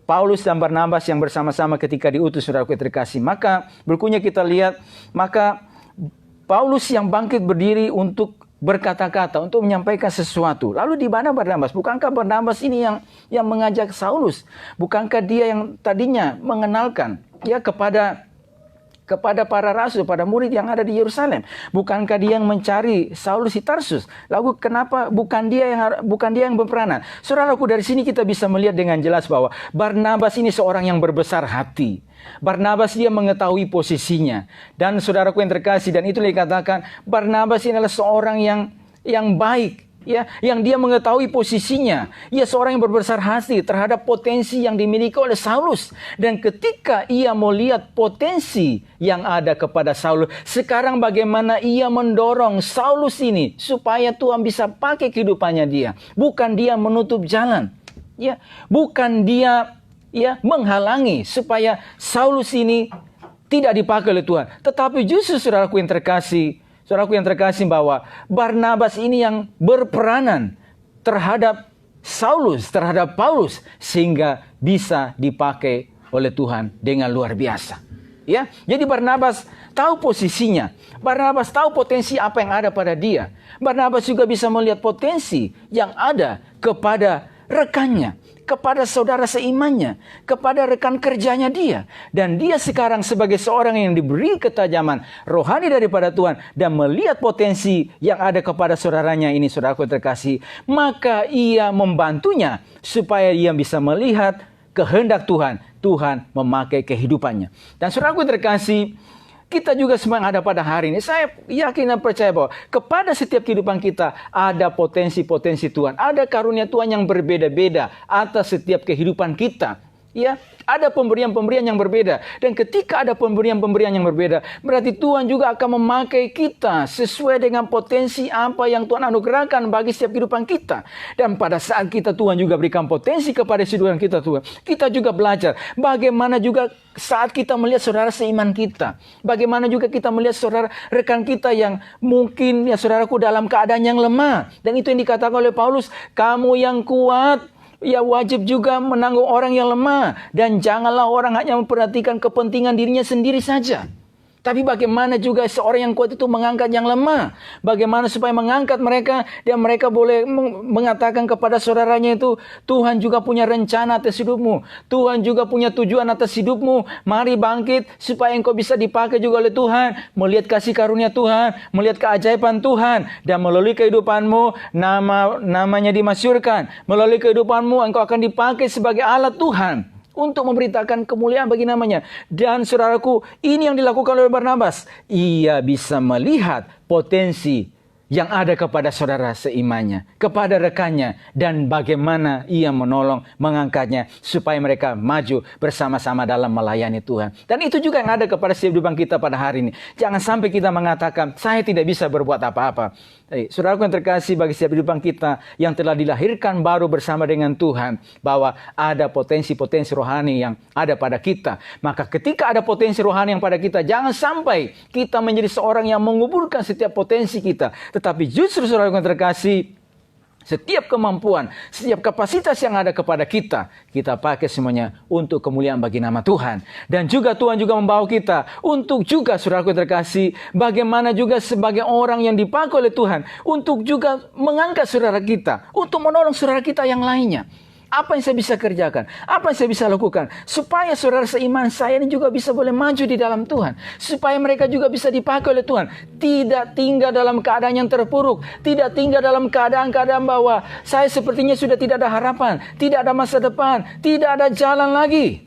Paulus dan Barnabas yang bersama-sama ketika diutus, saudaraku yang terkasih, maka berikutnya kita lihat, maka Paulus yang bangkit berdiri untuk berkata-kata, untuk menyampaikan sesuatu. Lalu di mana Barnabas? Bukankah Barnabas ini yang mengajak Saulus? Bukankah dia yang tadinya mengenalkan ya kepada para rasul, pada murid yang ada di Yerusalem? Bukankah dia yang mencari Saulus di Tarsus? Lalu kenapa bukan dia yang berperanan? Saudaraku, dari sini kita bisa melihat dengan jelas bahwa Barnabas ini seorang yang berbesar hati. Barnabas dia mengetahui posisinya. Dan saudaraku yang terkasih, dan itu dikatakan Barnabas ini adalah seorang yang baik, ya, yang dia mengetahui posisinya. Ia seorang yang berbesar hati terhadap potensi yang dimiliki oleh Saulus. Dan ketika ia melihat potensi yang ada kepada Saulus, sekarang bagaimana ia mendorong Saulus ini supaya Tuhan bisa pakai kehidupannya dia. Bukan dia menutup jalan, ya, bukan dia menghalangi supaya Saulus ini tidak dipakai oleh Tuhan. Tetapi justru saudaraku yang terkasih, bahwa Barnabas ini yang berperanan terhadap Saulus, terhadap Paulus, sehingga bisa dipakai oleh Tuhan dengan luar biasa. Ya, jadi Barnabas tahu posisinya. Barnabas tahu potensi apa yang ada pada dia. Barnabas juga bisa melihat potensi yang ada kepada rekannya, kepada saudara seimannya, kepada rekan kerjanya dia. Dan dia sekarang sebagai seorang yang diberi ketajaman rohani daripada Tuhan dan melihat potensi yang ada kepada saudaranya ini, saudaraku terkasih, maka ia membantunya supaya ia bisa melihat kehendak Tuhan. Tuhan memakai kehidupannya. Dan saudaraku terkasih, kita juga semua yang ada pada hari ini, saya yakin dan percaya bahwa kepada setiap kehidupan kita ada potensi-potensi Tuhan, ada karunia Tuhan yang berbeda-beda atas setiap kehidupan kita. Ya, ada pemberian-pemberian yang berbeda. Dan ketika ada pemberian-pemberian yang berbeda, berarti Tuhan juga akan memakai kita sesuai dengan potensi apa yang Tuhan anugerahkan bagi setiap kehidupan kita. Dan pada saat Tuhan juga berikan potensi kepada kehidupan kita, Tuhan, kita juga belajar bagaimana juga saat kita melihat saudara seiman kita, bagaimana juga kita melihat saudara rekan kita yang mungkin ya saudaraku dalam keadaan yang lemah. Dan itu yang dikatakan oleh Paulus, kamu yang kuat ya wajib juga menanggung orang yang lemah. Dan janganlah orang hanya memperhatikan kepentingan dirinya sendiri saja. Tapi bagaimana juga seorang yang kuat itu mengangkat yang lemah? Bagaimana supaya mengangkat mereka dan mereka boleh mengatakan kepada saudaranya itu, Tuhan juga punya rencana atas hidupmu. Tuhan juga punya tujuan atas hidupmu. Mari bangkit supaya engkau bisa dipakai juga oleh Tuhan. Melihat kasih karunia Tuhan, melihat keajaiban Tuhan. Dan melalui kehidupanmu, namanya dimasyhurkan. Melalui kehidupanmu, engkau akan dipakai sebagai alat Tuhan untuk memberitakan kemuliaan bagi namanya. Dan saudaraku, ini yang dilakukan oleh Barnabas. Ia bisa melihat potensi yang ada kepada saudara seimannya, kepada rekannya, dan bagaimana ia menolong, mengangkatnya, supaya mereka maju bersama-sama dalam melayani Tuhan. Dan itu juga yang ada kepada kehidupan kita pada hari ini. Jangan sampai kita mengatakan, saya tidak bisa berbuat apa-apa. Saudaraku yang terkasih, bagi setiap kehidupan kita yang telah dilahirkan baru bersama dengan Tuhan, bahwa ada potensi-potensi rohani yang ada pada kita. Maka ketika ada potensi rohani yang pada kita, jangan sampai kita menjadi seorang yang menguburkan setiap potensi kita. Tetapi justru saudara yang terkasih, setiap kemampuan, setiap kapasitas yang ada kepada kita, kita pakai semuanya untuk kemuliaan bagi nama Tuhan. Dan juga Tuhan juga membawa kita untuk juga saudara yang terkasih, bagaimana juga sebagai orang yang dipakai oleh Tuhan, untuk juga mengangkat saudara kita, untuk menolong saudara kita yang lainnya. Apa yang saya bisa kerjakan? Apa yang saya bisa lakukan? Supaya saudara seiman saya ini juga bisa boleh maju di dalam Tuhan. Supaya mereka juga bisa dipakai oleh Tuhan. Tidak tinggal dalam keadaan yang terpuruk. Tidak tinggal dalam keadaan-keadaan bahwa saya sepertinya sudah tidak ada harapan. Tidak ada masa depan. Tidak ada jalan lagi.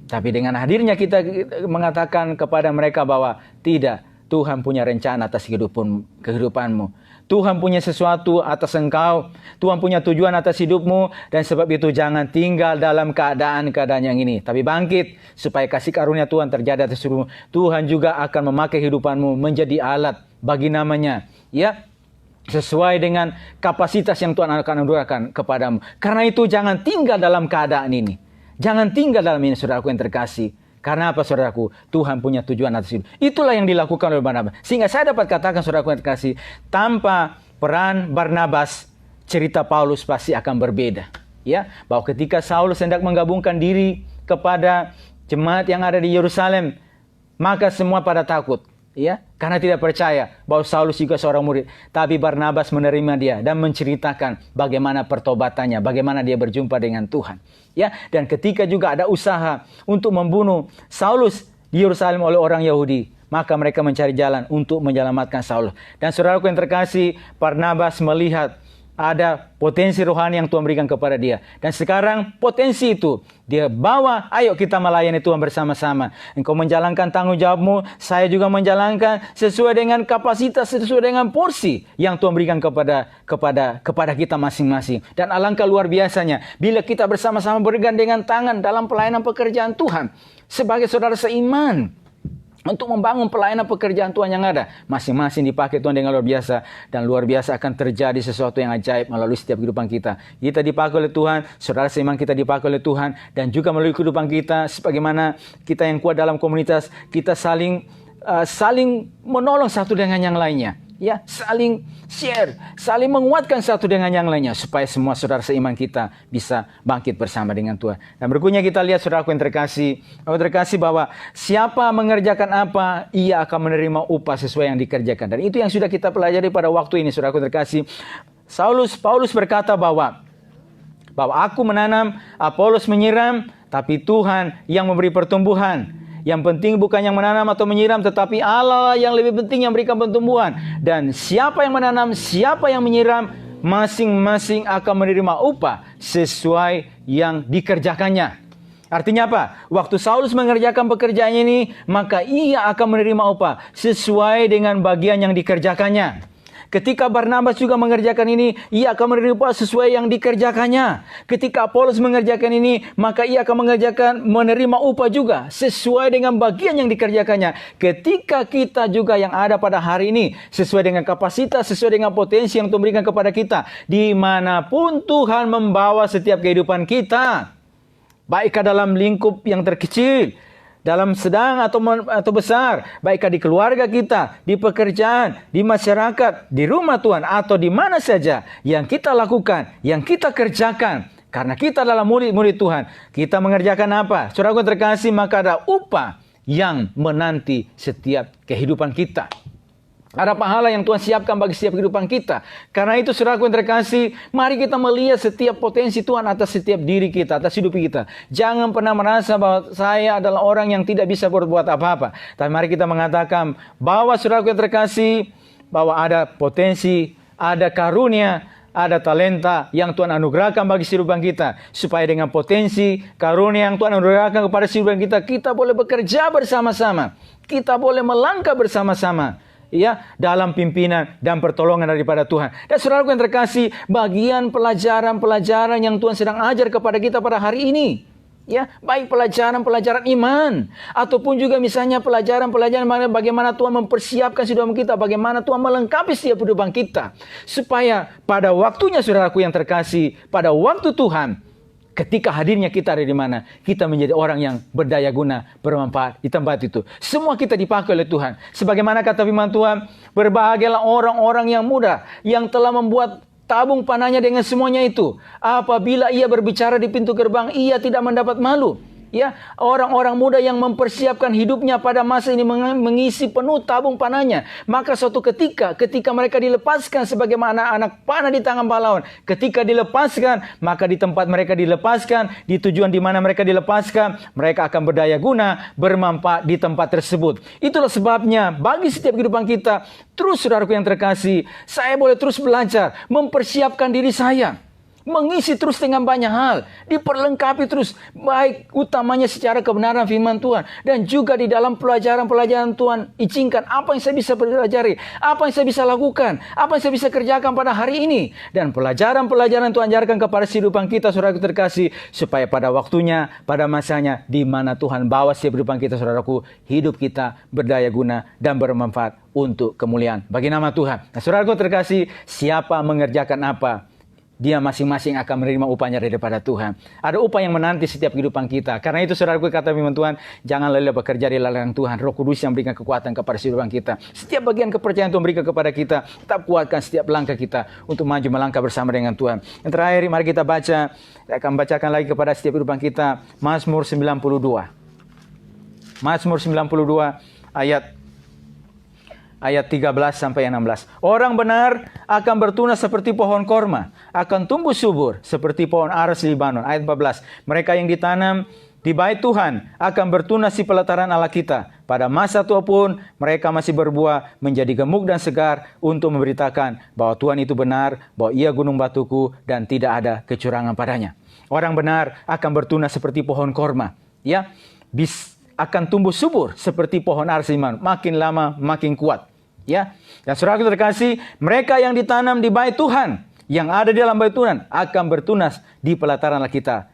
Tapi dengan hadirnya kita mengatakan kepada mereka bahwa tidak. Tuhan punya rencana atas kehidupanmu. Tuhan punya sesuatu atas engkau. Tuhan punya tujuan atas hidupmu. Dan sebab itu jangan tinggal dalam keadaan-keadaan yang ini. Tapi bangkit supaya kasih karunia Tuhan terjadi atas hidupmu. Tuhan juga akan memakai kehidupanmu menjadi alat bagi namanya. Ya, sesuai dengan kapasitas yang Tuhan akan anugerahkan kepadamu. Karena itu jangan tinggal dalam keadaan ini. Jangan tinggal dalam ini, saudaraku yang terkasih. Karena apa, saudaraku? Tuhan punya tujuan atas hidup. Itulah yang dilakukan oleh Barnabas. Sehingga saya dapat katakan, saudaraku yang terkasih, tanpa peran Barnabas, cerita Paulus pasti akan berbeda. Ya, bahwa ketika Saulus hendak menggabungkan diri kepada jemaat yang ada di Yerusalem, maka semua pada takut. Ya, karena tidak percaya bahwa Saulus juga seorang murid. Tapi Barnabas menerima dia dan menceritakan bagaimana pertobatannya, bagaimana dia berjumpa dengan Tuhan. Ya, dan ketika juga ada usaha untuk membunuh Saulus di Yerusalem oleh orang Yahudi, maka mereka mencari jalan untuk menyelamatkan Saulus. Dan saudaraku yang terkasih, Barnabas melihat ada potensi rohani yang Tuhan berikan kepada dia. Dan sekarang potensi itu dia bawa, ayo kita melayani Tuhan bersama-sama. Engkau menjalankan tanggung jawabmu, saya juga menjalankan sesuai dengan kapasitas, sesuai dengan porsi yang Tuhan berikan kepada kita masing-masing. Dan alangkah luar biasanya bila kita bersama-sama bergandengan tangan dalam pelayanan pekerjaan Tuhan sebagai saudara seiman. Untuk membangun pelayanan pekerjaan Tuhan yang ada. Masing-masing dipakai Tuhan dengan luar biasa. Dan luar biasa akan terjadi sesuatu yang ajaib melalui setiap kehidupan kita. Kita dipakai oleh Tuhan. Saudara seiman kita dipakai oleh Tuhan. Dan juga melalui kehidupan kita. Sebagaimana kita yang kuat dalam komunitas. Kita saling menolong satu dengan yang lainnya. Ya, saling share, saling menguatkan satu dengan yang lainnya supaya semua saudara seiman kita bisa bangkit bersama dengan Tuhan. Dan berikutnya kita lihat saudaraku yang terkasih, bahwa siapa mengerjakan apa, ia akan menerima upah sesuai yang dikerjakan. Dan itu yang sudah kita pelajari pada waktu ini saudaraku terkasih. Paulus berkata bahwa aku menanam, Apolos menyiram, tapi Tuhan yang memberi pertumbuhan. Yang penting bukan yang menanam atau menyiram, tetapi Allah yang lebih penting yang berikan pertumbuhan. Dan siapa yang menanam, siapa yang menyiram, masing-masing akan menerima upah sesuai yang dikerjakannya. Artinya apa? Waktu Saulus mengerjakan pekerjaan ini, maka ia akan menerima upah sesuai dengan bagian yang dikerjakannya. Ketika Barnabas juga mengerjakan ini, ia akan menerima upah sesuai yang dikerjakannya. Ketika Apolos mengerjakan ini, maka ia akan menerima upah juga sesuai dengan bagian yang dikerjakannya. Ketika kita juga yang ada pada hari ini, sesuai dengan kapasitas, sesuai dengan potensi yang Tuhan berikan kepada kita, dimanapun Tuhan membawa setiap kehidupan kita, baikkah dalam lingkup yang terkecil, dalam sedang atau besar, baikkah di keluarga kita, di pekerjaan, di masyarakat, di rumah Tuhan, atau di mana saja yang kita lakukan, yang kita kerjakan, karena kita adalah murid-murid Tuhan. Kita mengerjakan apa? Saudaraku terkasih, maka ada upah yang menanti setiap kehidupan kita. Ada pahala yang Tuhan siapkan bagi setiap kehidupan kita. Karena itu saudaraku yang terkasih, mari kita melihat setiap potensi Tuhan atas setiap diri kita, atas hidup kita. Jangan pernah merasa bahwa saya adalah orang yang tidak bisa berbuat apa-apa. Tapi mari kita mengatakan bahwa saudaraku yang terkasih, bahwa ada potensi, ada karunia, ada talenta yang Tuhan anugerahkan bagi kehidupan kita. Supaya dengan potensi, karunia yang Tuhan anugerahkan kepada kehidupan kita, kita boleh bekerja bersama-sama. Kita boleh melangkah bersama-sama. Ya, dalam pimpinan dan pertolongan daripada Tuhan. Dan saudaraku yang terkasih, bagian pelajaran-pelajaran yang Tuhan sedang ajar kepada kita pada hari ini. Ya, baik pelajaran-pelajaran iman, ataupun juga misalnya pelajaran-pelajaran bagaimana Tuhan mempersiapkan kehidupan kita, bagaimana Tuhan melengkapi setiap kehidupan kita. Supaya pada waktunya saudaraku yang terkasih, pada waktu Tuhan, ketika hadirnya kita ada di mana, kita menjadi orang yang berdaya guna, bermanfaat di tempat itu. Semua kita dipakai oleh Tuhan. Sebagaimana kata firman Tuhan, berbahagialah orang-orang yang muda, yang telah membuat tabung panahnya dengan semuanya itu. Apabila ia berbicara di pintu gerbang, ia tidak mendapat malu. Ya, orang-orang muda yang mempersiapkan hidupnya pada masa ini mengisi penuh tabung panahnya. Maka suatu ketika mereka dilepaskan sebagaimana anak panah di tangan pahlawan. Ketika dilepaskan, maka di tempat mereka dilepaskan, di tujuan di mana mereka dilepaskan, mereka akan berdaya guna, bermanfaat di tempat tersebut. Itulah sebabnya bagi setiap kehidupan kita, terus saudaraku yang terkasih, saya boleh terus belajar, mempersiapkan diri saya. Mengisi terus dengan banyak hal, diperlengkapi terus, baik utamanya secara kebenaran firman Tuhan, dan juga di dalam pelajaran-pelajaran Tuhan izinkan apa yang saya bisa pelajari, apa yang saya bisa lakukan, apa yang saya bisa kerjakan pada hari ini, dan pelajaran-pelajaran Tuhan ajarkan kepada kehidupan kita, saudaraku terkasih, supaya pada waktunya, pada masanya, di mana Tuhan bawa setiap kehidupan kita, saudaraku, hidup kita berdaya guna dan bermanfaat untuk kemuliaan bagi nama Tuhan. Nah, saudaraku terkasih, siapa mengerjakan apa, dia masing-masing akan menerima upahnya daripada Tuhan. Ada upah yang menanti setiap kehidupan kita. Karena itu saudaraku, kata firman Tuhan, jangan lelah bekerja di ladang Tuhan. Roh Kudus yang berikan kekuatan kepada kehidupan kita. Setiap bagian kepercayaan Tuhan berikan kepada kita, tetap kuatkan setiap langkah kita untuk maju melangkah bersama dengan Tuhan. Yang terakhir, mari kita baca. Saya akan bacakan lagi kepada setiap kehidupan kita. Mazmur 92. Mazmur 92 ayat 13 sampai 16. Orang benar akan bertunas seperti pohon korma, akan tumbuh subur seperti pohon aras Libanon. Ayat 14. Mereka yang ditanam di bait Tuhan akan bertunas di pelataran Allah kita. Pada masa tua pun mereka masih berbuah, menjadi gemuk dan segar untuk memberitakan bahwa Tuhan itu benar, bahwa Ia gunung batuku dan tidak ada kecurangan padanya. Orang benar akan bertunas seperti pohon korma, ya, akan tumbuh subur seperti pohon aras Libanon. Makin lama makin kuat. Ya, dan saudaraku terkasih, mereka yang ditanam di bait Tuhan, yang ada di dalam bait Tuhan, akan bertunas di pelataran kita.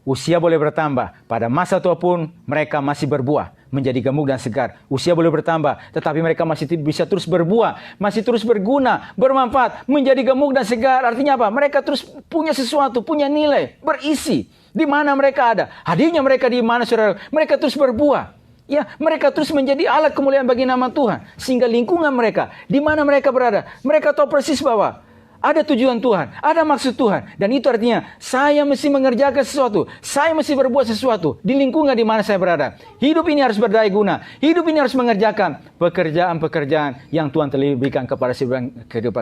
Usia boleh bertambah, pada masa tua pun mereka masih berbuah, menjadi gemuk dan segar. Usia boleh bertambah, tetapi mereka masih bisa terus berbuah, masih terus berguna, bermanfaat, menjadi gemuk dan segar. Artinya apa? Mereka terus punya sesuatu, punya nilai, berisi. Di mana mereka ada? Hadirnya mereka di mana, saudara? Mereka terus berbuah. Ya, mereka terus menjadi alat kemuliaan bagi nama Tuhan. Sehingga lingkungan mereka, di mana mereka berada, mereka tahu persis bahwa ada tujuan Tuhan, ada maksud Tuhan. Dan itu artinya, saya mesti mengerjakan sesuatu, saya mesti berbuat sesuatu di lingkungan di mana saya berada. Hidup ini harus berdaya guna, hidup ini harus mengerjakan pekerjaan-pekerjaan yang Tuhan telah berikan kepada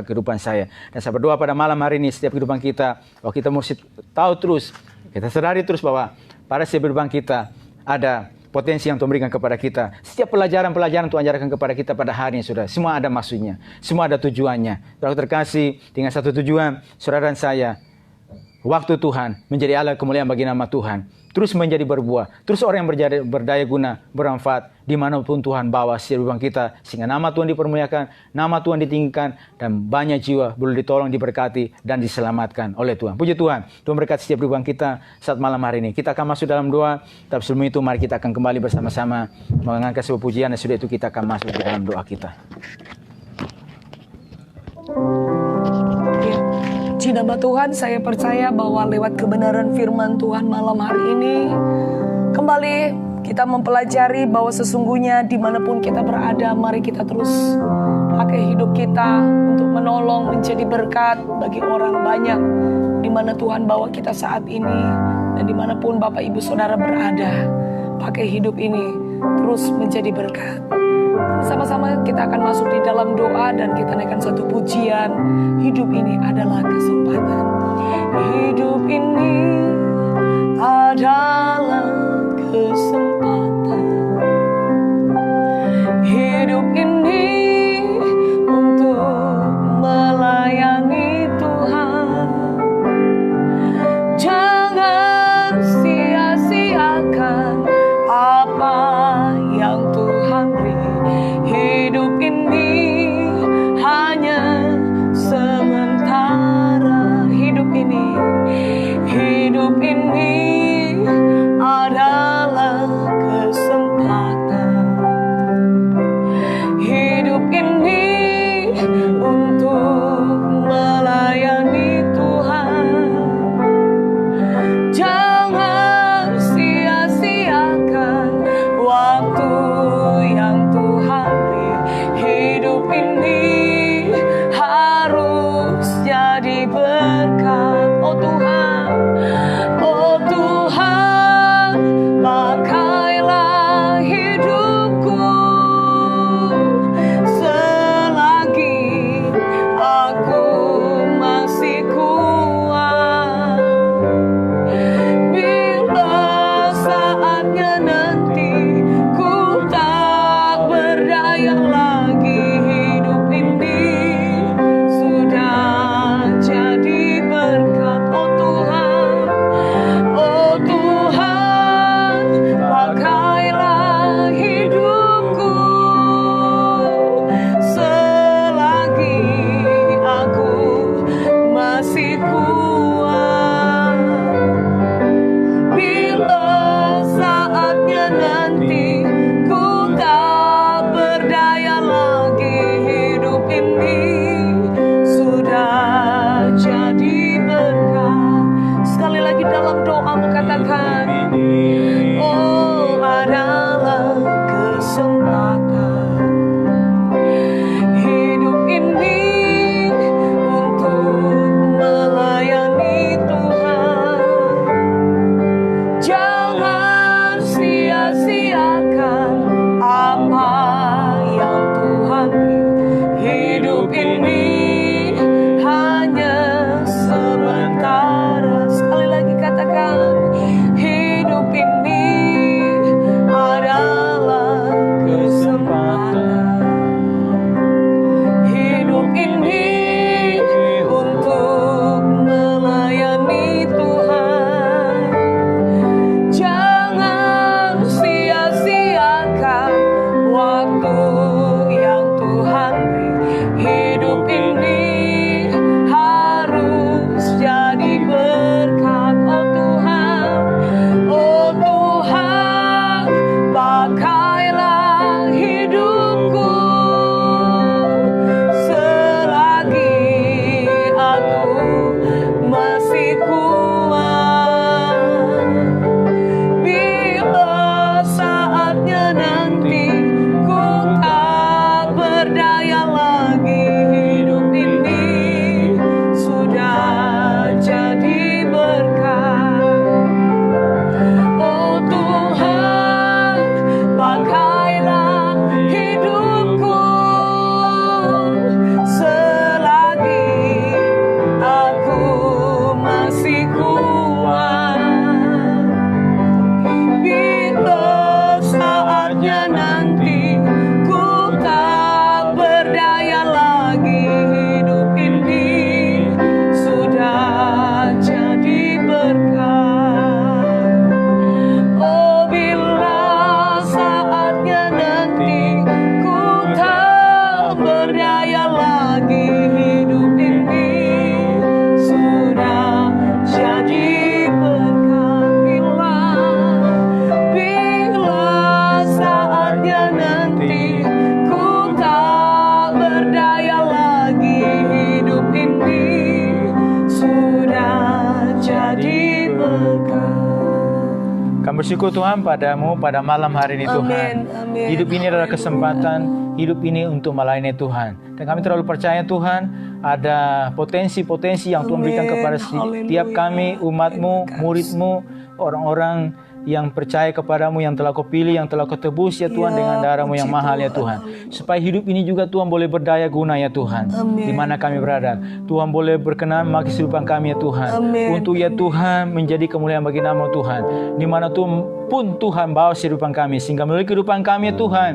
kehidupan saya. Dan saya berdoa pada malam hari ini, setiap kehidupan kita, bahwa kita mesti tahu terus, kita sadari terus bahwa pada setiap kehidupan kita ada potensi yang Tuhan berikan kepada kita. Setiap pelajaran-pelajaran Tuhan ajarkan kepada kita pada hari ini, saudara. Semua ada maksudnya. Semua ada tujuannya. Saudara terkasih, dengan satu tujuan, saudara dan saya, waktu Tuhan menjadi alat kemuliaan bagi nama Tuhan. Terus menjadi berbuah. Terus orang yang berdaya guna, bermanfaat, dimanapun Tuhan bawa setiap kehidupan kita. Sehingga nama Tuhan dipermuliakan, nama Tuhan ditinggikan, dan banyak jiwa boleh ditolong, diberkati, dan diselamatkan oleh Tuhan. Puji Tuhan. Tuhan berkati setiap kehidupan kita saat malam hari ini. Kita akan masuk dalam doa. Tapi sebelum itu, mari kita akan kembali bersama-sama mengangkat sebuah pujian. Dan sudah itu kita akan masuk di dalam doa kita. Di nama Tuhan, saya percaya bahwa lewat kebenaran firman Tuhan malam hari ini, kembali kita mempelajari bahwa sesungguhnya dimanapun kita berada, mari kita terus pakai hidup kita untuk menolong, menjadi berkat bagi orang banyak, di mana Tuhan bawa kita saat ini, dan dimanapun Bapak Ibu Saudara berada, pakai hidup ini terus menjadi berkat. Sama-sama kita akan masuk di dalam doa dan kita naikkan satu pujian. Hidup ini adalah kesempatan. Hidup ini adalah kesempatan. Hidup ini untuk melayani Tuhan. Jangan sia-siakan apa yang Tuhan beri. Hidup ini hanya sementara. Hidup ini adalah kesempatan. Hidup ini untuk melayani Tuhan. Jangan sia-siakan waktu yang Tuhan beri. Hidup ini harus jadi berkat. Oh Tuhan, oh Tuhan, pakailah hidupku selagi aku masih kuat. Bila saatnya nanti ku tak berdaya lagi, hidup ini sudah jadi berkat. Oh Tuhan, oh Tuhan, pakailah hidupku selagi aku masih kuat. Bila saatnya nanti ku tak berdaya lagi, hidup ini sudah jadi berkat. Sekali lagi dalam doamu katakan, oh adalah kesempatan. Hidup ini untuk melayani Tuhan. Jangan sia-siakan apa yang Tuhan beri. Hidup ini hanya sementara. Sekali lagi katakan, hidup ini adalah kesempatan. Hidup ini untuk melayani Tuhan. Jangan sia-siakan waktu yang Tuhan beri. Hidup ini harus jadi berkat. Oh Tuhan, oh Tuhan, pakailah hidupku selagi aku masih kuat. Bila saatnya nanti ku tak berdaya lagi, hidup ini sudah jadi berkat. Oh Tuhan, pakailah hidupku selagi aku masih kuat. Bila saatnya nanti ku tak berdaya lagi, hidup ini sudah jadi berkat. Oh bila saatnya nanti ku tak berdaya lagi, hidup ini sudah jadi berkat. Bila saatnya nanti ku tak berdaya lagi, hidup ini sudah jadi berkat. Kami bersyukur Tuhan padamu pada malam hari ini Tuhan. Amin, amin. Hidup ini adalah kesempatan, hidup ini untuk melayani Tuhan. Dan kami terlalu percaya Tuhan, ada potensi-potensi yang Tuhan berikan kepada setiap kami, umatmu, muridmu, orang-orang yang percaya kepadamu, yang telah Kau pilih, yang telah Kau tebus ya Tuhan dengan darah-Mu yang mahal ya Tuhan. Supaya hidup ini juga Tuhan boleh berdaya guna ya Tuhan. Di mana kami berada, Tuhan boleh berkenan memakai kehidupan kami ya Tuhan. Untuk ya Tuhan menjadi kemuliaan bagi nama Tuhan. Di mana pun Tuhan bawa kehidupan kami, sehingga melalui kehidupan kami ya Tuhan,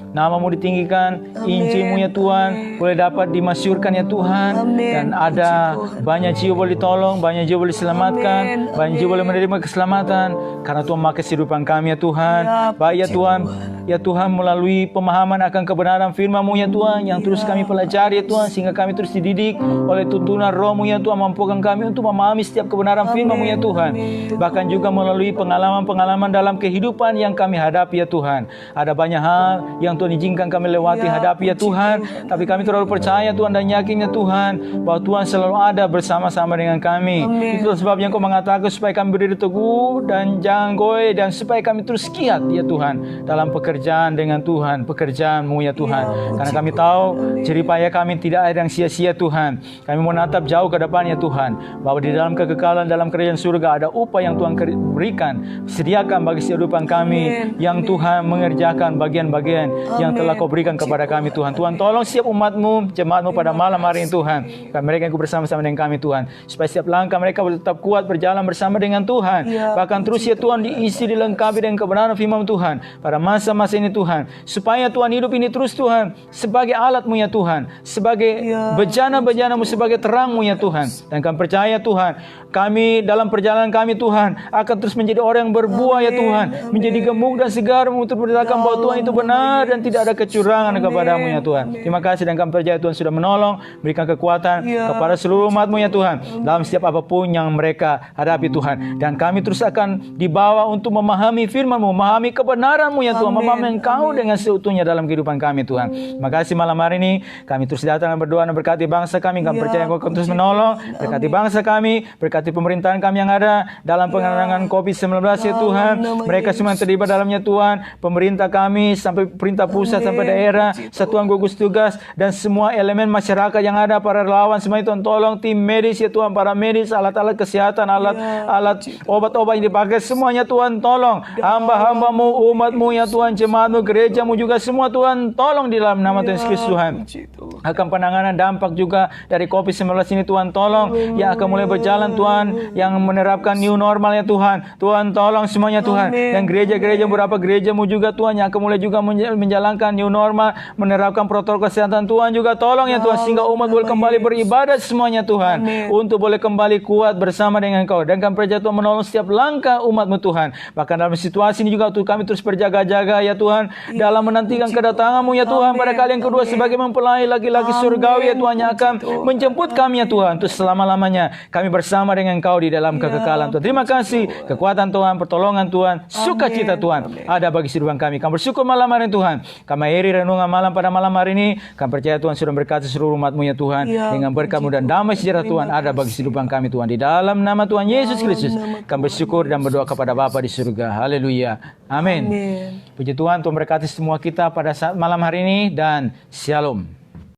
nama-Mu ditinggikan, Injil-Mu ya Tuhan boleh dapat dimasyurkan ya Tuhan. Dan ada banyak jiwa boleh ditolong, banyak jiwa boleh diselamatkan, banyak jiwa boleh menerima keselamatan karena Tuhan memakai kehidupan kami ya Tuhan. Baik ya Tuhan, ya Tuhan, melalui pemahaman akan kebenaran firman-Mu ya Tuhan, yang terus kami pelajari ya Tuhan, sehingga kami terus dididik oleh tuntunan Roh-Mu ya Tuhan, mampukan kami untuk memahami setiap kebenaran firman-Mu ya Tuhan. Bahkan juga melalui pengalaman-pengalaman dalam kehidupan yang kami hadapi ya Tuhan. Ada banyak hal yang Tuhan izinkan kami lewati hadapi ya Tuhan, tapi kami terlalu percaya Tuhan dan yakin ya Tuhan bahwa Tuhan selalu ada bersama-sama dengan kami. Itulah sebabnya Kau mengatakan supaya kami berdiri teguh dan jangan goyah, dan supaya kami terus giat ya Tuhan dalam pekerjaan dengan Tuhan, pekerjaan-Mu ya Tuhan. Karena kami tahu jeripaya kami tidak ada yang sia-sia Tuhan. Kami menatap jauh ke depan ya Tuhan, bahwa di dalam kekekalan dalam kerajaan surga ada upah yang Tuhan berikan, sediakan bagi kehidupan kami, yang Tuhan mengerjakan bagian-bagian yang telah Kau berikan kepada kami Tuhan. Tuhan tolong setiap umat-Mu, jemaat-Mu pada malam hari ini Tuhan. Mereka yang bersama-sama dengan kami Tuhan, supaya setiap langkah mereka boleh tetap kuat berjalan bersama dengan Tuhan. Bahkan terus ya Tuhan diisi, dilengkapi dengan kebenaran firman Tuhan pada masa-masa ini Tuhan. Supaya Tuhan hidup ini terus Tuhan sebagai alat-Mu ya Tuhan, sebagai bejana-bejana-Mu, sebagai terang-Mu ya Tuhan. Dan kami percaya Tuhan, kami dalam perjalanan kami Tuhan akan terus menjadi orang yang berbuah ya Tuhan, menjadi gemuk dan segar untuk memberitakan bahwa Tuhan itu benar dan tidak ada kecurangan kepada-Mu ya Tuhan. Terima kasih, dan kami percaya Tuhan sudah menolong, berikan kekuatan kepada seluruh umat-Mu ya Tuhan dalam setiap apapun yang mereka hadapi Tuhan. Dan kami terus akan dibawa untuk memahami firman-Mu, memahami kebenaran-Mu ya Tuhan, memahami Engkau dengan seutuhnya dalam kehidupan kami Tuhan. Terima kasih malam hari ini kami terus datang dan berdoa dan berkati bangsa kami. Kami percaya Engkau akan terus menolong, berkati bangsa kami, berkati pemerintahan kami yang ada dalam penanganan COVID-19 ya Tuhan. Mereka semua yang terlibat dalamnya Tuhan, pemerintah kami sampai perintah pusat sampai daerah, satuan gugus tugas, dan semua elemen masyarakat yang ada, para relawan semua itu Tuhan tolong, tim medis ya Tuhan, para medis, alat-alat kesehatan, alat obat-obat yang dipakai semuanya Tuhan tolong. Hamba-hamba-Mu, umat-Mu ya Tuhan, jemaat-Mu, gereja-Mu juga semua Tuhan tolong di dalam nama Tuhan Yesus Kristus Tuhan. Akan penanganan dampak juga dari COVID-19 ini Tuhan tolong, yang akan mulai berjalan Tuhan, yang menerapkan new normal ya Tuhan. Tuhan tolong semuanya Tuhan. Dan gereja-gereja, beberapa gereja-Mu juga Tuhan yang akan mulai juga menjalankan new normal, menerapkan protokol kesehatan Tuhan juga tolong ya Tuhan, sehingga umat boleh kembali beribadat semuanya Tuhan, untuk boleh kembali kuat bersama dengan Engkau. Dan kami percaya Tuhan menolong setiap langkah umat-Mu Tuhan. Bahkan dalam situasi ini juga Tuhan, kami terus berjaga-jaga ya Tuhan, dalam menantikan kedatangan-Mu ya Tuhan pada kali yang kedua, sebagai mempelai laki-laki surgawi ya Tuhan, yang akan menjemput kami ya Tuhan untuk selama-lamanya kami bersama dengan Engkau di dalam kekekalan Tuhan. Terima kasih, kekuatan Tuhan, pertolongan Tuhan, sukacita Tuhan ada bagi kehidupan kami. Kami bersyukur malam hari ini Tuhan, kami akhiri renungan malam pada malam hari ini. Kami percaya Tuhan sudah berkati seluruh umat-Mu ya Tuhan, dengan berkat-Mu dan damai sejahtera Tuhan ada bagi kehidupan kami Tuhan. Di dalam nama Tuhan Yesus Kristus kami bersyukur dan berdoa kepada Bapa di surga. Haleluya, amin. Puji Tuhan, Tuhan berkati semua kita pada saat malam hari ini, dan shalom.